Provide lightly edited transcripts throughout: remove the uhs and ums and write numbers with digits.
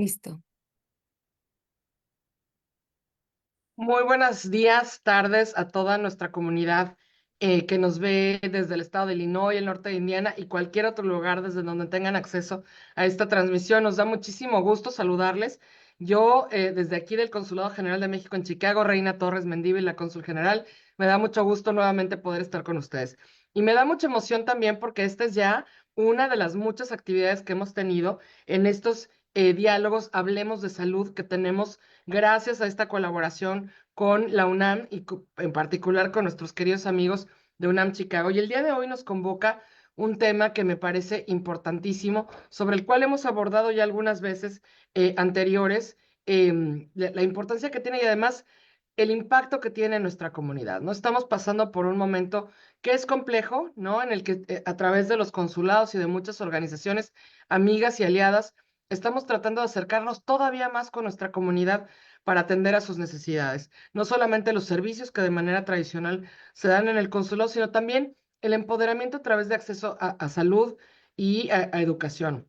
Listo. Muy buenos días, tardes a toda nuestra comunidad que nos ve desde el estado de Illinois, el norte de Indiana y cualquier otro lugar desde donde tengan acceso a esta transmisión. Nos da muchísimo gusto saludarles. Yo, desde aquí del Consulado General de México en Chicago, Reina Torres Mendívil, la cónsul general, me da mucho gusto nuevamente poder estar con ustedes. Y me da mucha emoción también porque esta es ya una de las muchas actividades que hemos tenido en estos diálogos Hablemos de Salud que tenemos gracias a esta colaboración con la UNAM y en particular con nuestros queridos amigos de UNAM Chicago. Y el día de hoy nos convoca un tema que me parece importantísimo, sobre el cual hemos abordado ya algunas veces anteriores, la importancia que tiene y además el impacto que tiene en nuestra comunidad, ¿no? Estamos pasando por un momento que es complejo, ¿no? En el que a través de los consulados y de muchas organizaciones, amigas y aliadas, estamos tratando de acercarnos todavía más con nuestra comunidad para atender a sus necesidades. No solamente los servicios que de manera tradicional se dan en el consulado, sino también el empoderamiento a través de acceso a salud y a educación.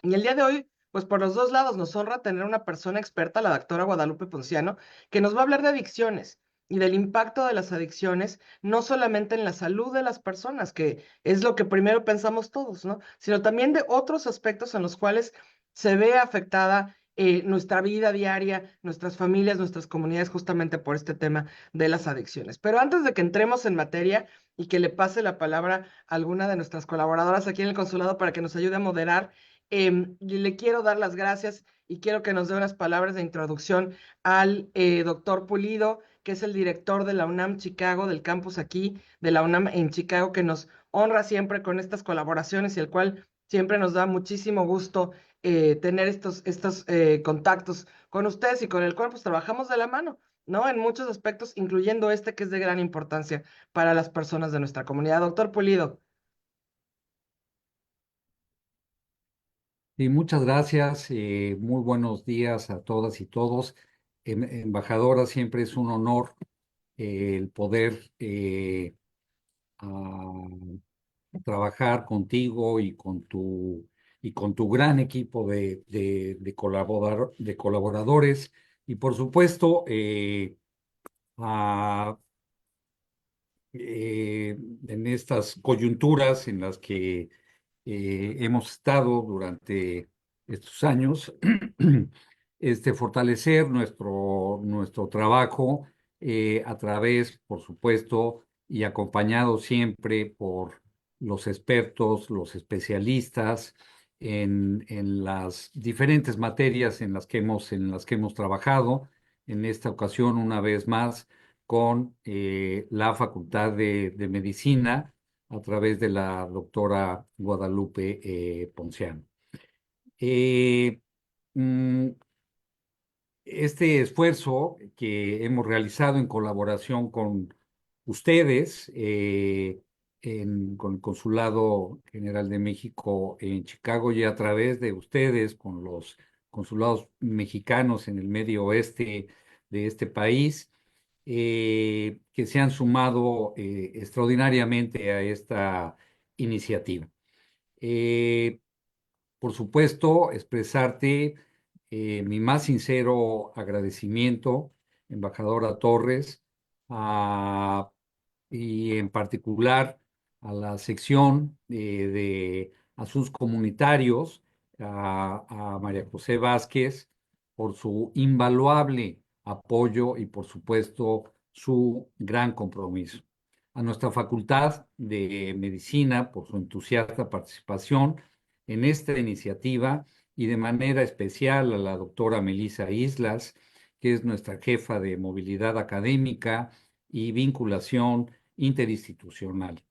Y el día de hoy, pues por los dos lados nos honra tener una persona experta, la doctora Guadalupe Ponciano, que nos va a hablar de adicciones y del impacto de las adicciones, no solamente en la salud de las personas, que es lo que primero pensamos todos, ¿no? Sino también de otros aspectos en los cuales se ve afectada nuestra vida diaria, nuestras familias, nuestras comunidades, justamente por este tema de las adicciones. Pero antes de que entremos en materia y que le pase la palabra a alguna de nuestras colaboradoras aquí en el consulado para que nos ayude a moderar, le quiero dar las gracias y quiero que nos dé unas palabras de introducción al doctor Pulido, que es el director de la UNAM Chicago, del campus aquí de la UNAM en Chicago, que nos honra siempre con estas colaboraciones y el cual siempre nos da muchísimo gusto tener estos contactos con ustedes y con el cual pues trabajamos de la mano, ¿no? En muchos aspectos, incluyendo este que es de gran importancia para las personas de nuestra comunidad. Doctor Pulido. Y muchas gracias, muy buenos días a todas y todos. Embajadora, siempre es un honor el poder ah, trabajar contigo y con tu gran equipo de colaboradores y por supuesto a- en estas coyunturas en las que hemos estado durante estos años, fortalecer nuestro trabajo a través, por supuesto, y acompañado siempre por los expertos, los especialistas en las diferentes materias en las que hemos trabajado. En esta ocasión, una vez más, con la Facultad de Medicina a través de la doctora Guadalupe Ponciano. Eh, mm, este esfuerzo que hemos realizado en colaboración con ustedes, con el Consulado General de México en Chicago y a través de ustedes con los consulados mexicanos en el medio oeste de este país, que se han sumado extraordinariamente a esta iniciativa. Eh, por supuesto, expresarte mi más sincero agradecimiento, embajadora Torres, a- y en particular a la sección de asuntos comunitarios, a María José Vázquez, por su invaluable apoyo y, por supuesto, su gran compromiso. A nuestra Facultad de Medicina, por su entusiasta participación en esta iniciativa y de manera especial a la doctora Melissa Islas, que es nuestra jefa de movilidad académica y vinculación interinstitucional.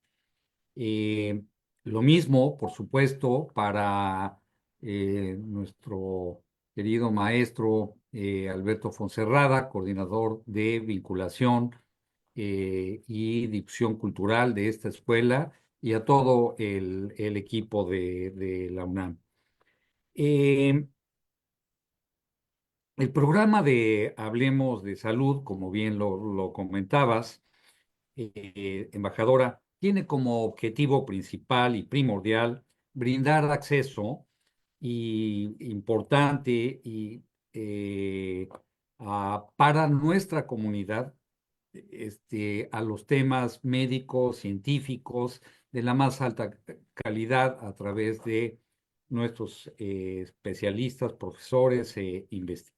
Eh, lo mismo, por supuesto, para nuestro querido maestro Alberto Fonserrada, coordinador de vinculación y difusión cultural de esta escuela, y a todo el equipo de la UNAM. Eh, el programa de Hablemos de Salud, como bien lo comentabas, embajadora, tiene como objetivo principal y primordial brindar acceso y importante eh, para nuestra comunidad a los temas médicos, científicos, de la más alta calidad a través de nuestros especialistas, profesores e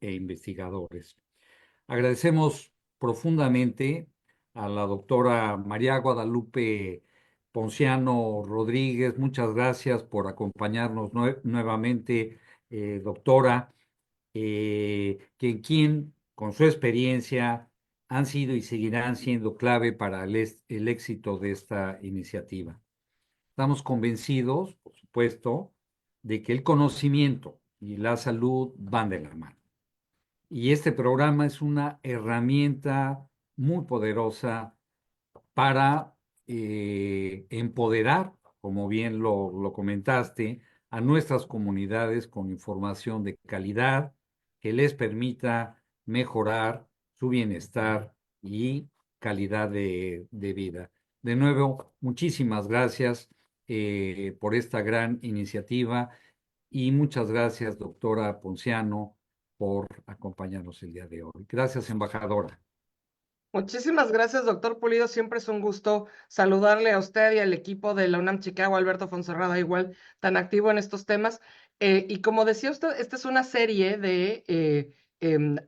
investigadores. Agradecemos profundamente a la doctora María Guadalupe Ponciano Rodríguez. Muchas gracias por acompañarnos nuevamente, doctora, quien con su experiencia han sido y seguirán siendo clave para el éxito de esta iniciativa. Estamos convencidos, por supuesto, de que el conocimiento y la salud van de la mano. Y este programa es una herramienta muy poderosa para empoderar, como bien lo comentaste, a nuestras comunidades con información de calidad que les permita mejorar su bienestar y calidad de vida. De nuevo, muchísimas gracias por esta gran iniciativa y muchas gracias, doctora Ponciano, por acompañarnos el día de hoy. Gracias, embajadora. Muchísimas gracias, doctor Pulido. Siempre es un gusto saludarle a usted y al equipo de la UNAM Chicago, Alberto Fonserrada, igual tan activo en estos temas. Y como decía usted, esta es una serie de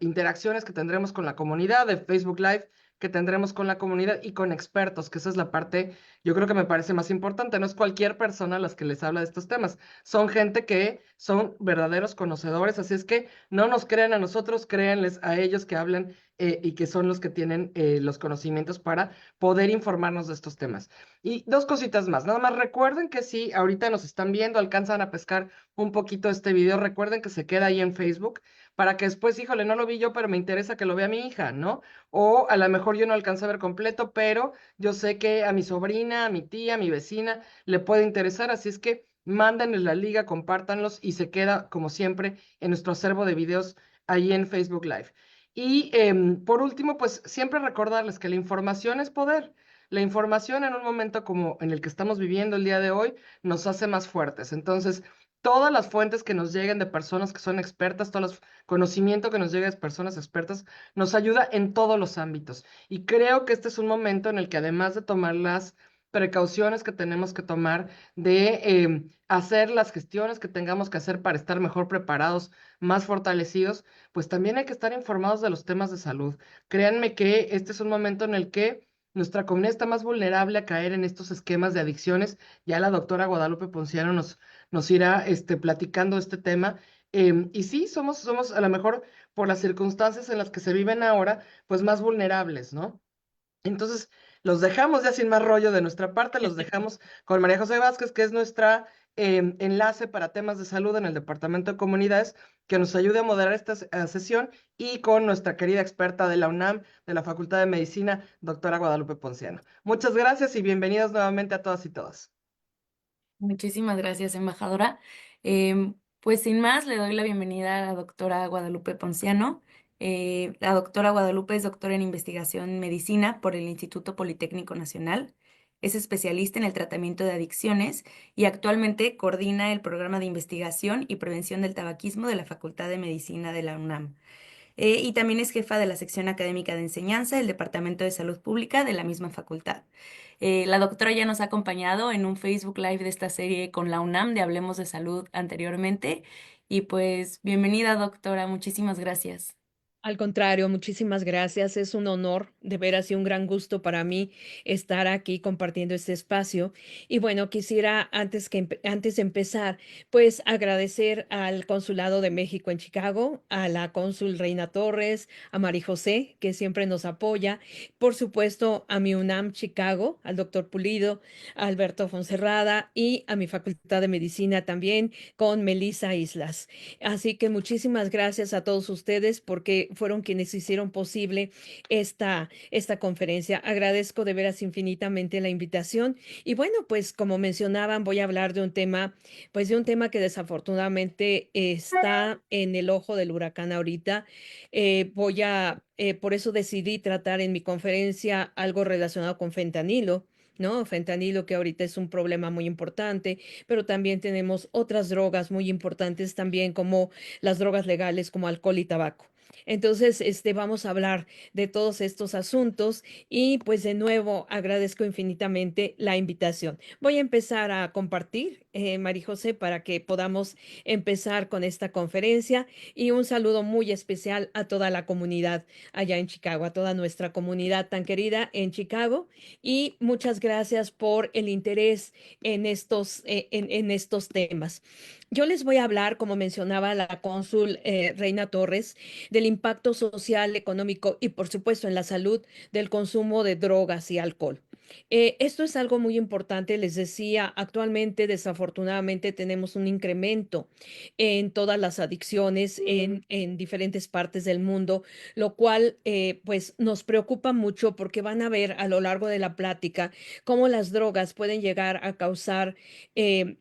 interacciones que tendremos con la comunidad, de Facebook Live que tendremos con la comunidad y con expertos, que esa es la parte, yo creo que me parece más importante. No es cualquier persona a las que les habla de estos temas, son gente que son verdaderos conocedores, así es que no nos crean a nosotros, créanles a ellos que hablan y que son los que tienen los conocimientos para poder informarnos de estos temas. Y dos cositas más, nada más recuerden que si ahorita nos están viendo, alcanzan a pescar un poquito este video, recuerden que se queda ahí en Facebook para que después, híjole, no lo vi yo, pero me interesa que lo vea mi hija, ¿no? O a lo mejor yo no alcanzo a ver completo, pero yo sé que a mi sobrina, a mi tía, a mi vecina le puede interesar, así es que mándenles la liga, compártanlos y se queda, como siempre, en nuestro acervo de videos ahí en Facebook Live. Y por último, pues siempre recordarles que la información es poder. La información en un momento como en el que estamos viviendo el día de hoy nos hace más fuertes. Entonces, todas las fuentes que nos lleguen de personas que son expertas, todo el conocimiento que nos llegue de personas expertas, nos ayuda en todos los ámbitos. Y creo que este es un momento en el que además de tomar las precauciones que tenemos que tomar, de hacer las gestiones que tengamos que hacer para estar mejor preparados, más fortalecidos, pues también hay que estar informados de los temas de salud. Créanme que este es un momento en el que nuestra comunidad está más vulnerable a caer en estos esquemas de adicciones. Ya la doctora Guadalupe Ponciano nos irá platicando este tema. Y sí, somos a lo mejor por las circunstancias en las que se viven ahora, pues más vulnerables, ¿no? Entonces, los dejamos ya sin más rollo de nuestra parte, los dejamos con María José Vázquez, que es nuestra enlace para temas de salud en el Departamento de Comunidades, que nos ayude a moderar esta sesión, y con nuestra querida experta de la UNAM, de la Facultad de Medicina, doctora Guadalupe Ponciano. Muchas gracias y bienvenidos nuevamente a todas y todos. Muchísimas gracias, embajadora. Pues sin más, le doy la bienvenida a la doctora Guadalupe Ponciano. La doctora Guadalupe es doctora en investigación en medicina por el Instituto Politécnico Nacional. Es especialista en el tratamiento de adicciones y actualmente coordina el programa de investigación y prevención del tabaquismo de la Facultad de Medicina de la UNAM. Y también es jefa de la sección académica de enseñanza del Departamento de Salud Pública de la misma facultad. La doctora ya nos ha acompañado en un Facebook Live de esta serie con la UNAM de Hablemos de Salud anteriormente. Y pues bienvenida, doctora, muchísimas gracias. Al contrario, muchísimas gracias. Es un honor, de veras, y un gran gusto para mí estar aquí compartiendo este espacio. Y bueno, quisiera antes de empezar, pues agradecer al Consulado de México en Chicago, a la cónsul Reina Torres, a Mari José, que siempre nos apoya, por supuesto a mi UNAM Chicago, al doctor Pulido, a Alberto Fonserrada y a mi Facultad de Medicina también con Melissa Islas. Así que muchísimas gracias a todos ustedes porque fueron quienes hicieron posible esta conferencia. Agradezco de veras infinitamente la invitación. Y bueno, pues como mencionaban, voy a hablar de un tema, pues de un tema que desafortunadamente está en el ojo del huracán ahorita. Por eso decidí tratar en mi conferencia algo relacionado con fentanilo, ¿no? Fentanilo, que ahorita es un problema muy importante, pero también tenemos otras drogas muy importantes también, como las drogas legales, como alcohol y tabaco. Entonces, vamos a hablar de todos estos asuntos y pues de nuevo agradezco infinitamente la invitación. Voy a empezar a compartir, María José, para que podamos empezar con esta conferencia y un saludo muy especial a toda la comunidad allá en Chicago, a toda nuestra comunidad tan querida en Chicago y muchas gracias por el interés en estos temas. Yo les voy a hablar, como mencionaba la cónsul Reina Torres, del impacto social, económico y, por supuesto, en la salud del consumo de drogas y alcohol. Esto es algo muy importante, les decía, actualmente desafortunadamente tenemos un incremento en todas las adicciones en diferentes partes del mundo, lo cual pues nos preocupa mucho porque van a ver a lo largo de la plática cómo las drogas pueden llegar a causar eh,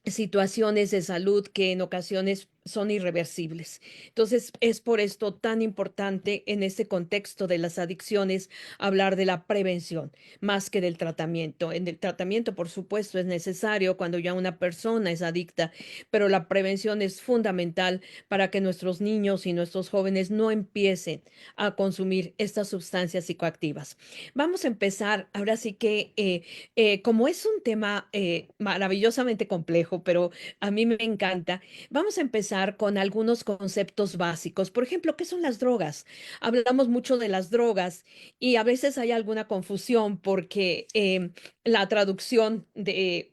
situaciones de salud que en ocasiones son irreversibles. Entonces, es por esto tan importante en este contexto de las adicciones hablar de la prevención más que del tratamiento. En el tratamiento, por supuesto, es necesario cuando ya una persona es adicta, pero la prevención es fundamental para que nuestros niños y nuestros jóvenes no empiecen a consumir estas sustancias psicoactivas. Vamos a empezar, ahora sí que como es un tema maravillosamente complejo, pero a mí me encanta, vamos a empezar con algunos conceptos básicos. Por ejemplo, ¿qué son las drogas? Hablamos mucho de las drogas y a veces hay alguna confusión porque la traducción de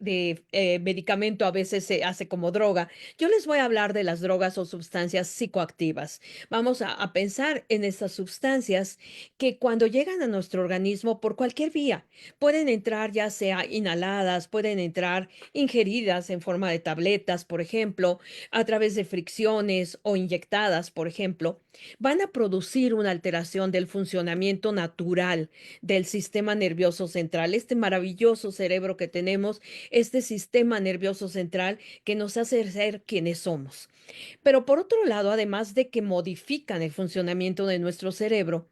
medicamento a veces se hace como droga. Yo les voy a hablar de las drogas o sustancias psicoactivas. Vamos a pensar en estas sustancias que cuando llegan a nuestro organismo por cualquier vía, pueden entrar ya sea inhaladas, pueden entrar ingeridas en forma de tabletas, por ejemplo, a través de fricciones o inyectadas, por ejemplo, van a producir una alteración del funcionamiento natural del sistema nervioso central, este maravilloso cerebro que tenemos, este sistema nervioso central que nos hace ser quienes somos. Pero por otro lado, además de que modifican el funcionamiento de nuestro cerebro,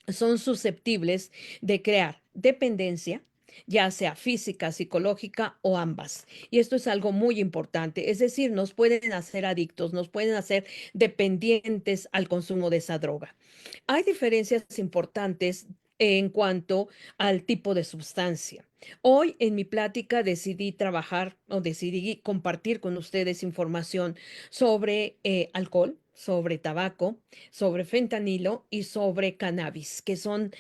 son susceptibles de crear dependencia, ya sea física, psicológica o ambas. Y esto es algo muy importante, es decir, nos pueden hacer adictos, nos pueden hacer dependientes al consumo de esa droga. Hay diferencias importantes en cuanto al tipo de sustancia. Hoy en mi plática decidí trabajar o decidí compartir con ustedes información sobre alcohol, sobre tabaco, sobre fentanilo y sobre cannabis, que son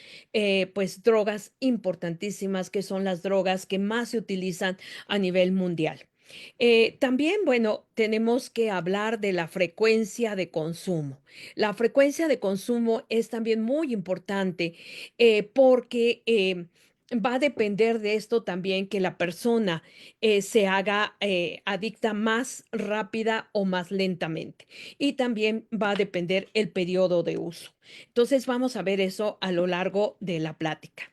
pues drogas importantísimas, que son las drogas que más se utilizan a nivel mundial. También, bueno, tenemos que hablar de la frecuencia de consumo. La frecuencia de consumo es también muy importante porque va a depender de esto también que la persona se haga adicta más rápida o más lentamente. Y también va a depender el periodo de uso. Entonces, vamos a ver eso a lo largo de la plática.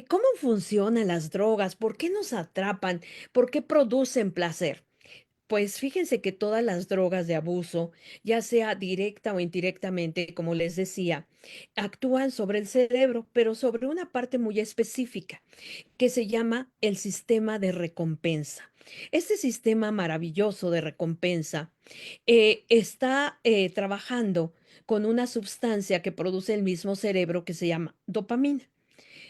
¿Cómo funcionan las drogas? ¿Por qué nos atrapan? ¿Por qué producen placer? Pues fíjense que todas las drogas de abuso, ya sea directa o indirectamente, como les decía, actúan sobre el cerebro, pero sobre una parte muy específica que se llama el sistema de recompensa. Este sistema maravilloso de recompensa está trabajando con una sustancia que produce el mismo cerebro que se llama dopamina.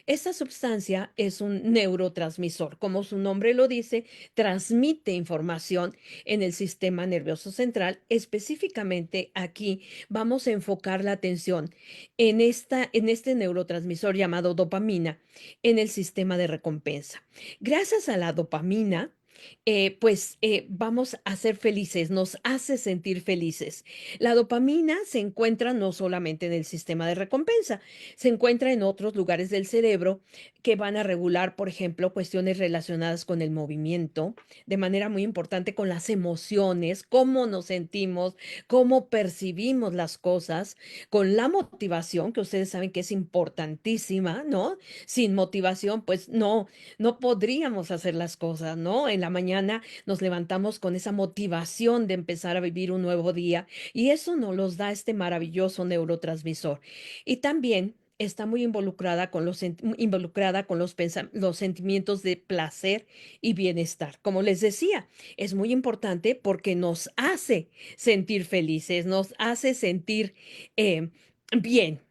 Esta sustancia es un neurotransmisor. Como su nombre lo dice, transmite información en el sistema nervioso central. Específicamente aquí vamos a enfocar la atención en este neurotransmisor llamado dopamina en el sistema de recompensa. Gracias a la dopamina, vamos a ser felices, nos hace sentir felices. La dopamina se encuentra no solamente en el sistema de recompensa, se encuentra en otros lugares del cerebro que van a regular, por ejemplo, cuestiones relacionadas con el movimiento, de manera muy importante con las emociones, cómo nos sentimos, cómo percibimos las cosas, con la motivación, que ustedes saben que es importantísima, ¿no? Sin motivación, pues no podríamos hacer las cosas, ¿no? En la mañana nos levantamos con esa motivación de empezar a vivir un nuevo día y eso nos los da este maravilloso neurotransmisor. Y también está muy involucrada con los sentimientos de placer y bienestar. Como les decía, es muy importante porque nos hace sentir felices, nos hace sentir bien.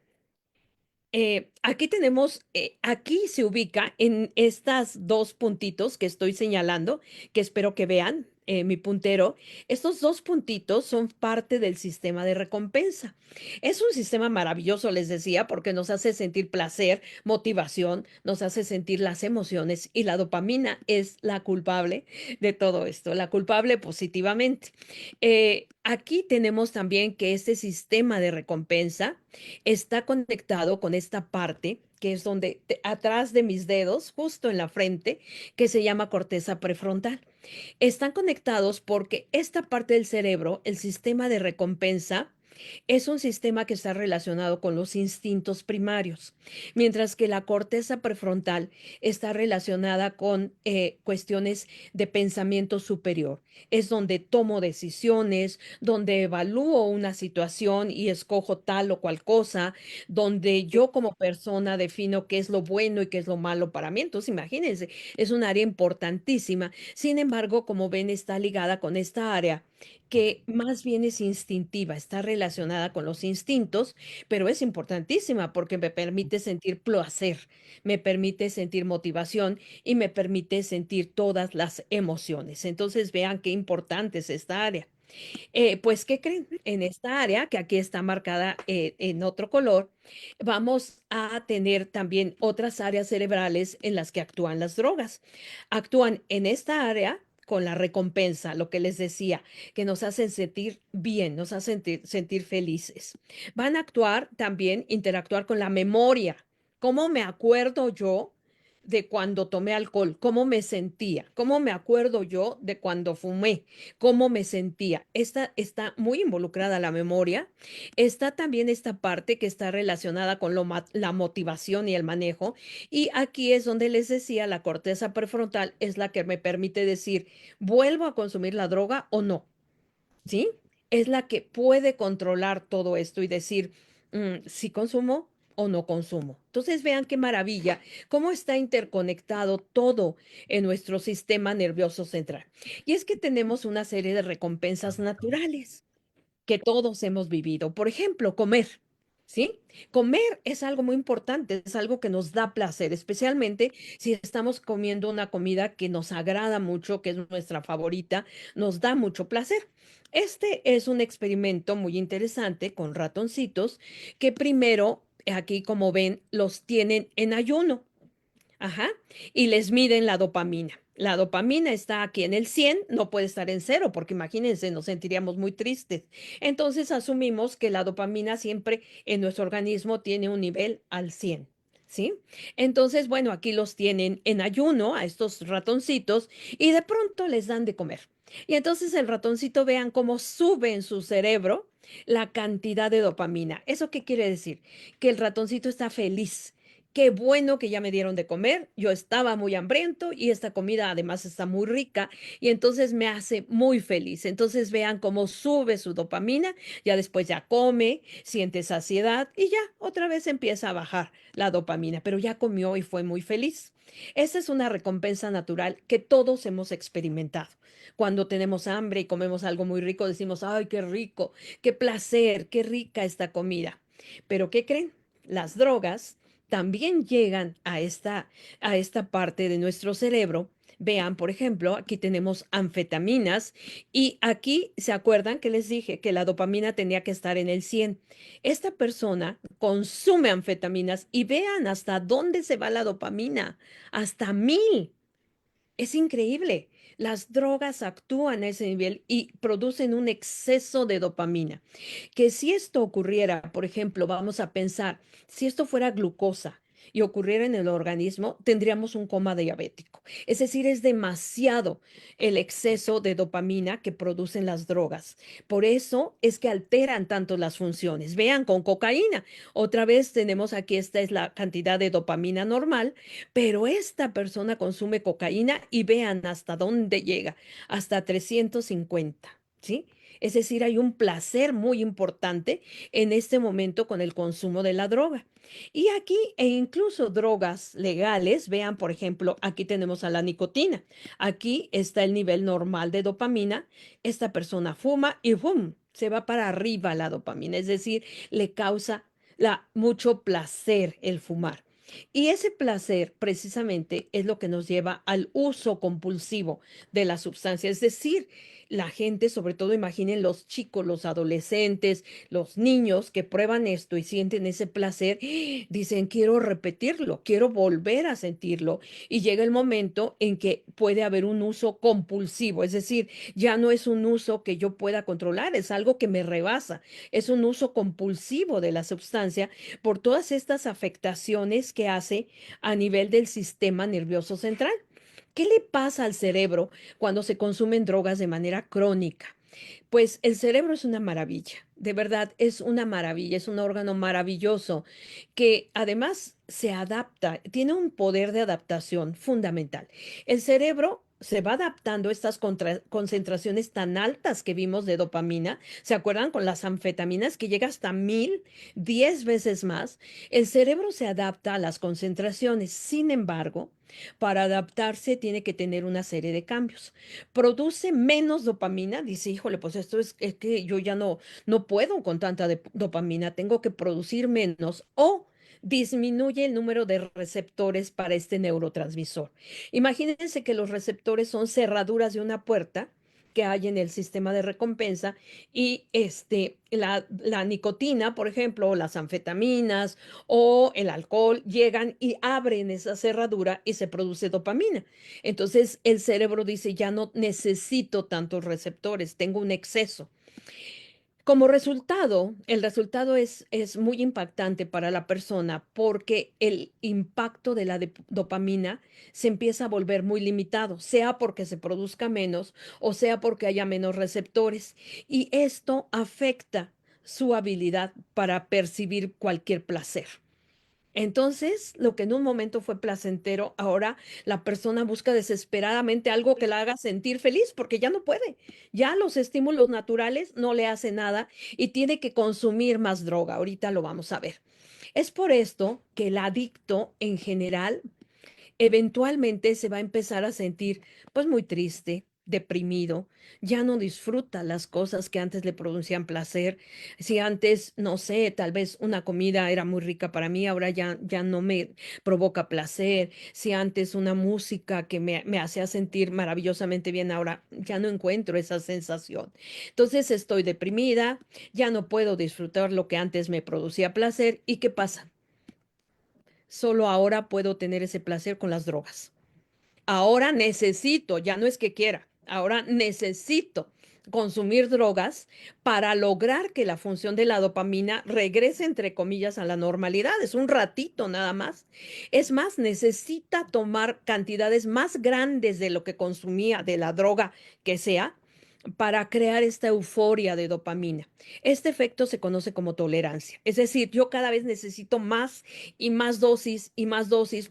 Aquí se ubica en estas dos puntitos que estoy señalando, que espero que vean, mi puntero. Estos dos puntitos son parte del sistema de recompensa. Es un sistema maravilloso, les decía, porque nos hace sentir placer, motivación, nos hace sentir las emociones y la dopamina es la culpable de todo esto, la culpable positivamente. Aquí tenemos también que este sistema de recompensa está conectado con esta parte que es atrás de mis dedos, justo en la frente, que se llama corteza prefrontal. Están conectados porque esta parte del cerebro, el sistema de recompensa, es un sistema que está relacionado con los instintos primarios, mientras que la corteza prefrontal está relacionada con cuestiones de pensamiento superior. Es donde tomo decisiones, donde evalúo una situación y escojo tal o cual cosa, donde yo como persona defino qué es lo bueno y qué es lo malo para mí. Entonces, imagínense, es un área importantísima. Sin embargo, como ven, está ligada con esta área que más bien es instintiva, está relacionada con los instintos, pero es importantísima porque me permite sentir placer, me permite sentir motivación y me permite sentir todas las emociones. Entonces vean qué importante es esta área. Pues, ¿qué creen? En esta área, que aquí está marcada en otro color, vamos a tener también otras áreas cerebrales en las que actúan las drogas. Actúan en esta área con la recompensa, lo que les decía, que nos hacen sentir bien, nos hacen sentir felices. Van a actuar también, interactuar con la memoria. ¿Cómo me acuerdo yo de cuando tomé alcohol? ¿Cómo me sentía? ¿Cómo me acuerdo yo de cuando fumé? ¿Cómo me sentía? Esta está muy involucrada la memoria. Está también esta parte que está relacionada con la motivación y el manejo. Y aquí es donde les decía, la corteza prefrontal es la que me permite decir, ¿vuelvo a consumir la droga o no? ¿Sí? Es la que puede controlar todo esto y decir si consumo o no consumo. Entonces vean qué maravilla, cómo está interconectado todo en nuestro sistema nervioso central. Y es que tenemos una serie de recompensas naturales que todos hemos vivido. Por ejemplo, comer. ¿Sí? Comer es algo muy importante, es algo que nos da placer, especialmente si estamos comiendo una comida que nos agrada mucho, que es nuestra favorita, nos da mucho placer. Este es un experimento muy interesante con ratoncitos que primero, aquí como ven, los tienen en ayuno. Ajá. Y les miden la dopamina. La dopamina está aquí en el 100, no puede estar en cero, porque imagínense, nos sentiríamos muy tristes. Entonces asumimos que la dopamina siempre en nuestro organismo tiene un nivel al 100. ¿Sí? Entonces, bueno, aquí los tienen en ayuno a estos ratoncitos y de pronto les dan de comer. Y entonces el ratoncito vean cómo sube en su cerebro la cantidad de dopamina. ¿Eso qué quiere decir? Que el ratoncito está feliz. Qué bueno que ya me dieron de comer. Yo estaba muy hambriento y esta comida además está muy rica y entonces me hace muy feliz. Entonces vean cómo sube su dopamina, ya después ya come, siente saciedad y ya otra vez empieza a bajar la dopamina, pero ya comió y fue muy feliz. Esa es una recompensa natural que todos hemos experimentado. Cuando tenemos hambre y comemos algo muy rico, decimos, ay, qué rico, qué placer, qué rica esta comida. Pero ¿qué creen? Las drogas también llegan a esta parte de nuestro cerebro. Vean, por ejemplo, aquí tenemos anfetaminas y aquí se acuerdan que les dije que la dopamina tenía que estar en el 100. Esta persona consume anfetaminas y vean hasta dónde se va la dopamina, hasta 1000. Es increíble. Las drogas actúan a ese nivel y producen un exceso de dopamina. Que si esto ocurriera, por ejemplo, vamos a pensar, si esto fuera glucosa y ocurriera en el organismo, tendríamos un coma diabético. Es decir, es demasiado el exceso de dopamina que producen las drogas. Por eso es que alteran tanto las funciones. Vean con cocaína. Otra vez tenemos aquí, esta es la cantidad de dopamina normal, pero esta persona consume cocaína y vean hasta dónde llega, hasta 350, ¿sí? Es decir, hay un placer muy importante en este momento con el consumo de la droga. Y aquí, e incluso drogas legales, vean, por ejemplo, aquí tenemos a la nicotina. Aquí está el nivel normal de dopamina. Esta persona fuma y ¡pum! Se va para arriba la dopamina, es decir, le causa mucho placer el fumar. Y ese placer precisamente es lo que nos lleva al uso compulsivo de la sustancia. Es decir, la gente, sobre todo imaginen los chicos, los adolescentes, los niños que prueban esto y sienten ese placer, dicen, quiero repetirlo, quiero volver a sentirlo. Y llega el momento en que puede haber un uso compulsivo, es decir, ya no es un uso que yo pueda controlar, es algo que me rebasa, es un uso compulsivo de la sustancia por todas estas afectaciones que hace a nivel del sistema nervioso central. ¿Qué le pasa al cerebro cuando se consumen drogas de manera crónica? Pues el cerebro es una maravilla, de verdad es una maravilla, es un órgano maravilloso que además se adapta, tiene un poder de adaptación fundamental. El cerebro se va adaptando a estas concentraciones tan altas que vimos de dopamina. ¿Se acuerdan con las anfetaminas que llega hasta 1000, 10 veces más? El cerebro se adapta a las concentraciones. Sin embargo, para adaptarse tiene que tener una serie de cambios. Produce menos dopamina, dice, híjole, pues esto es que yo ya no puedo con tanta dopamina, tengo que producir menos o disminuye el número de receptores para este neurotransmisor. Imagínense que los receptores son cerraduras de una puerta que hay en el sistema de recompensa y la nicotina, por ejemplo, o las anfetaminas o el alcohol llegan y abren esa cerradura y se produce dopamina. Entonces el cerebro dice, ya no necesito tantos receptores, tengo un exceso. Como resultado, el resultado es muy impactante para la persona porque el impacto de la dopamina se empieza a volver muy limitado, sea porque se produzca menos o sea porque haya menos receptores. Y esto afecta su habilidad para percibir cualquier placer. Entonces, lo que en un momento fue placentero, ahora la persona busca desesperadamente algo que la haga sentir feliz porque ya no puede. Ya los estímulos naturales no le hacen nada y tiene que consumir más droga. Ahorita lo vamos a ver. Es por esto que el adicto en general eventualmente se va a empezar a sentir pues muy triste, deprimido, ya no disfruta las cosas que antes le producían placer. Si antes, no sé, tal vez una comida era muy rica para mí, ahora ya no me provoca placer. Si antes una música que me hacía sentir maravillosamente bien, ahora ya no encuentro esa sensación. Entonces estoy deprimida, ya no puedo disfrutar lo que antes me producía placer. ¿Y qué pasa? Solo ahora puedo tener ese placer con las drogas. Ahora necesito, ya no es que quiera, ahora necesito consumir drogas para lograr que la función de la dopamina regrese, entre comillas, a la normalidad. Es un ratito nada más. Es más, necesita tomar cantidades más grandes de lo que consumía de la droga que sea para crear esta euforia de dopamina. Este efecto se conoce como tolerancia. Es decir, yo cada vez necesito más y más dosis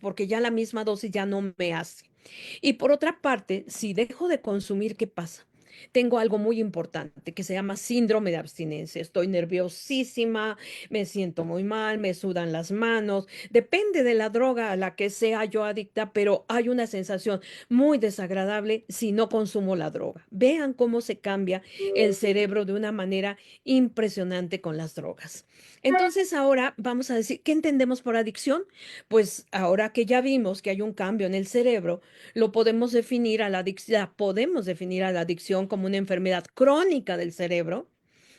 porque ya la misma dosis ya no me hace. Y por otra parte, si dejo de consumir, ¿qué pasa? Tengo algo muy importante que se llama síndrome de abstinencia. Estoy nerviosísima, me siento muy mal, me sudan las manos. Depende de la droga a la que sea yo adicta, pero hay una sensación muy desagradable si no consumo la droga. Vean cómo se cambia el cerebro de una manera impresionante con las drogas. Entonces ahora vamos a decir, ¿qué entendemos por adicción? Pues ahora que ya vimos que hay un cambio en el cerebro, lo podemos definir a la adicción, podemos definir a la adicción como una enfermedad crónica del cerebro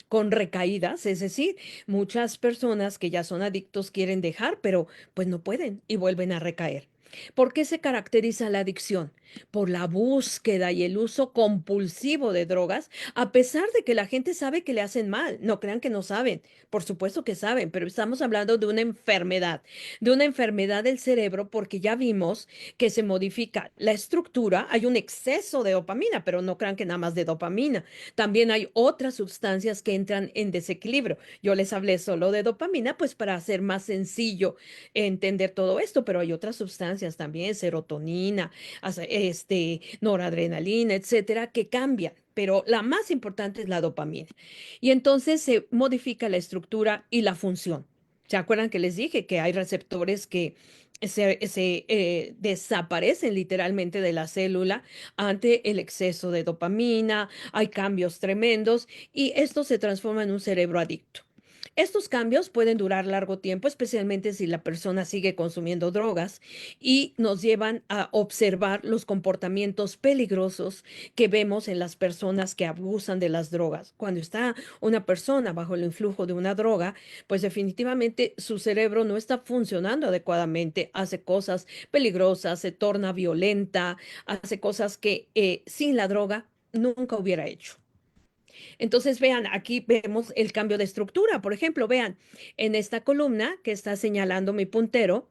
con recaídas, es decir, muchas personas que ya son adictos quieren dejar, pero pues no pueden y vuelven a recaer. ¿Por qué se caracteriza la adicción? Por la búsqueda y el uso compulsivo de drogas, a pesar de que la gente sabe que le hacen mal. No crean que no saben, por supuesto que saben, pero estamos hablando de una enfermedad del cerebro, porque ya vimos que se modifica la estructura, hay un exceso de dopamina, pero no crean que nada más de dopamina. También hay otras sustancias que entran en desequilibrio. Yo les hablé solo de dopamina, pues para hacer más sencillo entender todo esto, pero hay otras sustancias también, serotonina, noradrenalina, etcétera, que cambian, pero la más importante es la dopamina. Y entonces se modifica la estructura y la función. ¿Se acuerdan que les dije que hay receptores que desaparecen literalmente de la célula ante el exceso de dopamina? Hay cambios tremendos y esto se transforma en un cerebro adicto. Estos cambios pueden durar largo tiempo, especialmente si la persona sigue consumiendo drogas, y nos llevan a observar los comportamientos peligrosos que vemos en las personas que abusan de las drogas. Cuando está una persona bajo el influjo de una droga, pues definitivamente su cerebro no está funcionando adecuadamente, hace cosas peligrosas, se torna violenta, hace cosas que sin la droga nunca hubiera hecho. Entonces, vean, aquí vemos el cambio de estructura. Por ejemplo, vean, en esta columna que está señalando mi puntero,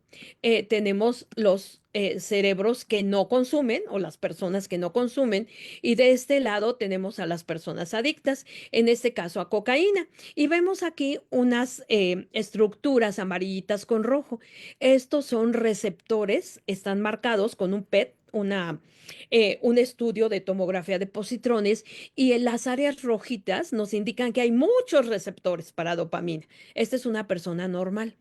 tenemos los cerebros que no consumen o las personas que no consumen, y de este lado tenemos a las personas adictas, en este caso a cocaína. Y vemos aquí unas estructuras amarillitas con rojo. Estos son receptores, están marcados con un PET, un estudio de tomografía de positrones, y en las áreas rojitas nos indican que hay muchos receptores para dopamina. Esta es una persona normal.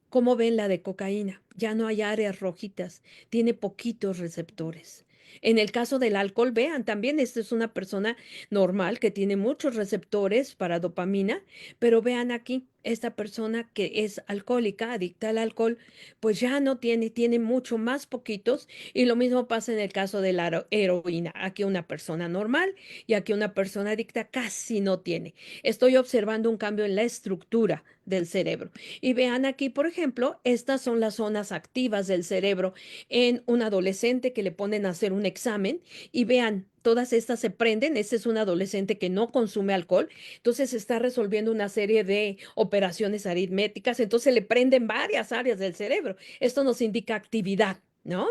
¿Cómo ven la de cocaína? Ya no hay áreas rojitas, tiene poquitos receptores. En el caso del alcohol, vean, también esta es una persona normal que tiene muchos receptores para dopamina, pero vean aquí, esta persona que es alcohólica, adicta al alcohol, pues ya no tiene, tiene mucho más poquitos, y lo mismo pasa en el caso de la heroína. Aquí una persona normal y aquí una persona adicta casi no tiene. Estoy observando un cambio en la estructura del cerebro. Y vean aquí, por ejemplo, estas son las zonas activas del cerebro en un adolescente que le ponen a hacer un examen, y vean, todas estas se prenden. Este es un adolescente que no consume alcohol, entonces está resolviendo una serie de operaciones aritméticas, entonces le prenden varias áreas del cerebro. Esto nos indica actividad, ¿no?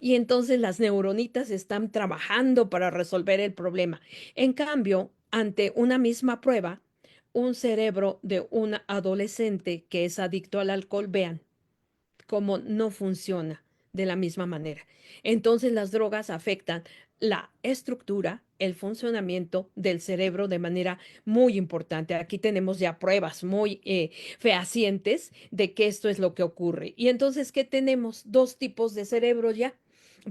Y entonces las neuronitas están trabajando para resolver el problema. En cambio, ante una misma prueba, un cerebro de un adolescente que es adicto al alcohol, vean cómo no funciona de la misma manera. Entonces las drogas afectan la estructura, el funcionamiento del cerebro de manera muy importante. Aquí tenemos ya pruebas muy fehacientes de que esto es lo que ocurre. Y entonces, ¿qué tenemos? Dos tipos de cerebro ya.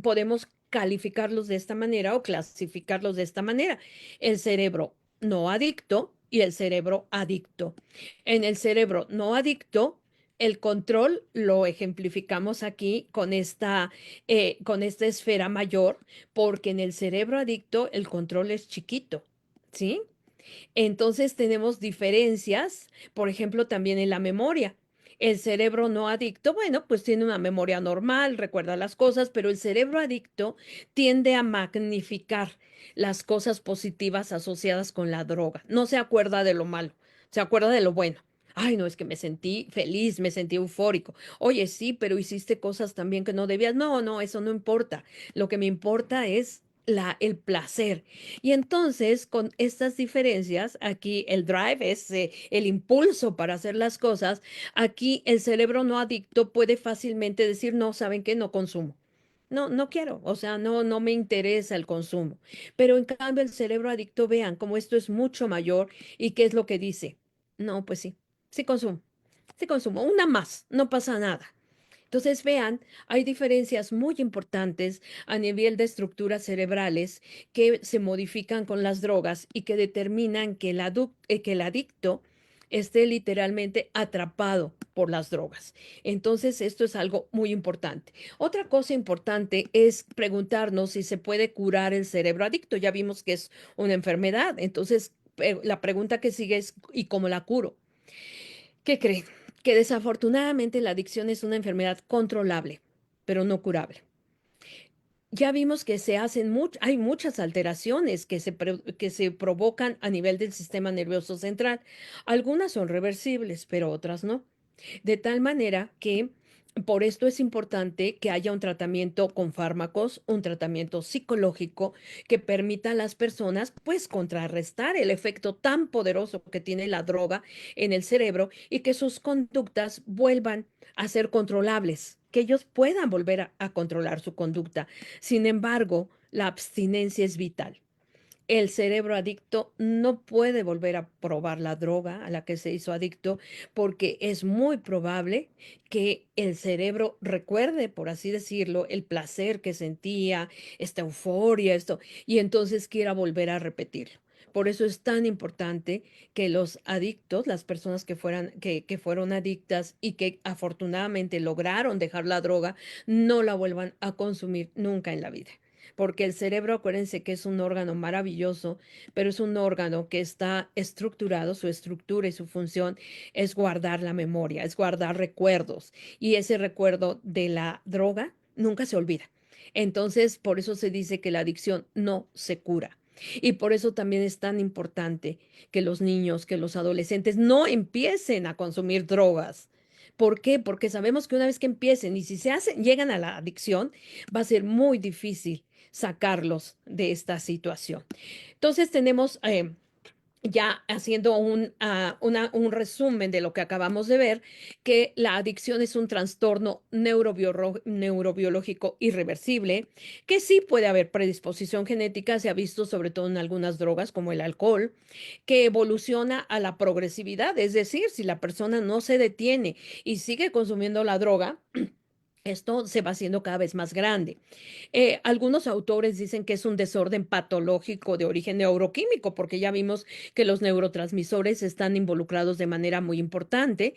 Podemos calificarlos de esta manera o clasificarlos de esta manera: el cerebro no adicto y el cerebro adicto. En el cerebro no adicto, el control lo ejemplificamos aquí con esta esfera mayor, porque en el cerebro adicto el control es chiquito, ¿sí? Entonces tenemos diferencias, por ejemplo, también en la memoria. El cerebro no adicto, bueno, pues tiene una memoria normal, recuerda las cosas, pero el cerebro adicto tiende a magnificar las cosas positivas asociadas con la droga. No se acuerda de lo malo, se acuerda de lo bueno. Ay, no, es que me sentí feliz, me sentí eufórico. Oye, sí, pero hiciste cosas también que no debías. No, no, eso no importa. Lo que me importa es el placer. Y entonces, con estas diferencias, aquí el drive es el impulso para hacer las cosas. Aquí el cerebro no adicto puede fácilmente decir, no, ¿saben qué? No consumo. No, no quiero, o sea, no, no me interesa el consumo. Pero en cambio el cerebro adicto, vean cómo esto es mucho mayor, y qué es lo que dice. No, pues sí, sí consumo, una más, no pasa nada. Entonces, vean, hay diferencias muy importantes a nivel de estructuras cerebrales que se modifican con las drogas y que determinan que que el adicto esté literalmente atrapado por las drogas. Entonces, esto es algo muy importante. Otra cosa importante es preguntarnos si se puede curar el cerebro adicto. Ya vimos que es una enfermedad. Entonces, la pregunta que sigue es, ¿y cómo la curo? ¿Qué creen? Que desafortunadamente la adicción es una enfermedad controlable, pero no curable. Ya vimos que hay muchas alteraciones que se provocan a nivel del sistema nervioso central. Algunas son reversibles, pero otras no. De tal manera que por esto es importante que haya un tratamiento con fármacos, un tratamiento psicológico que permita a las personas pues contrarrestar el efecto tan poderoso que tiene la droga en el cerebro, y que sus conductas vuelvan a ser controlables, que ellos puedan volver a controlar su conducta. Sin embargo, la abstinencia es vital. El cerebro adicto no puede volver a probar la droga a la que se hizo adicto porque es muy probable que el cerebro recuerde, por así decirlo, el placer que sentía, esta euforia, esto, y entonces quiera volver a repetirlo. Por eso es tan importante que los adictos, las personas que fueron adictas y que afortunadamente lograron dejar la droga, no la vuelvan a consumir nunca en la vida. Porque el cerebro, acuérdense que es un órgano maravilloso, pero es un órgano que está estructurado, su estructura y su función es guardar la memoria, es guardar recuerdos. Y ese recuerdo de la droga nunca se olvida. Entonces, por eso se dice que la adicción no se cura. Y por eso también es tan importante que los niños, que los adolescentes no empiecen a consumir drogas. ¿Por qué? Porque sabemos que una vez que empiecen y si se hacen, llegan a la adicción, va a ser muy difícil sacarlos de esta situación. Entonces tenemos ya haciendo un resumen de lo que acabamos de ver, que la adicción es un trastorno neurobiológico irreversible, que sí puede haber predisposición genética, se ha visto sobre todo en algunas drogas como el alcohol, que evoluciona a la progresividad, es decir, si la persona no se detiene y sigue consumiendo la droga, esto se va haciendo cada vez más grande. Algunos autores dicen que es un desorden patológico de origen neuroquímico, porque ya vimos que los neurotransmisores están involucrados de manera muy importante.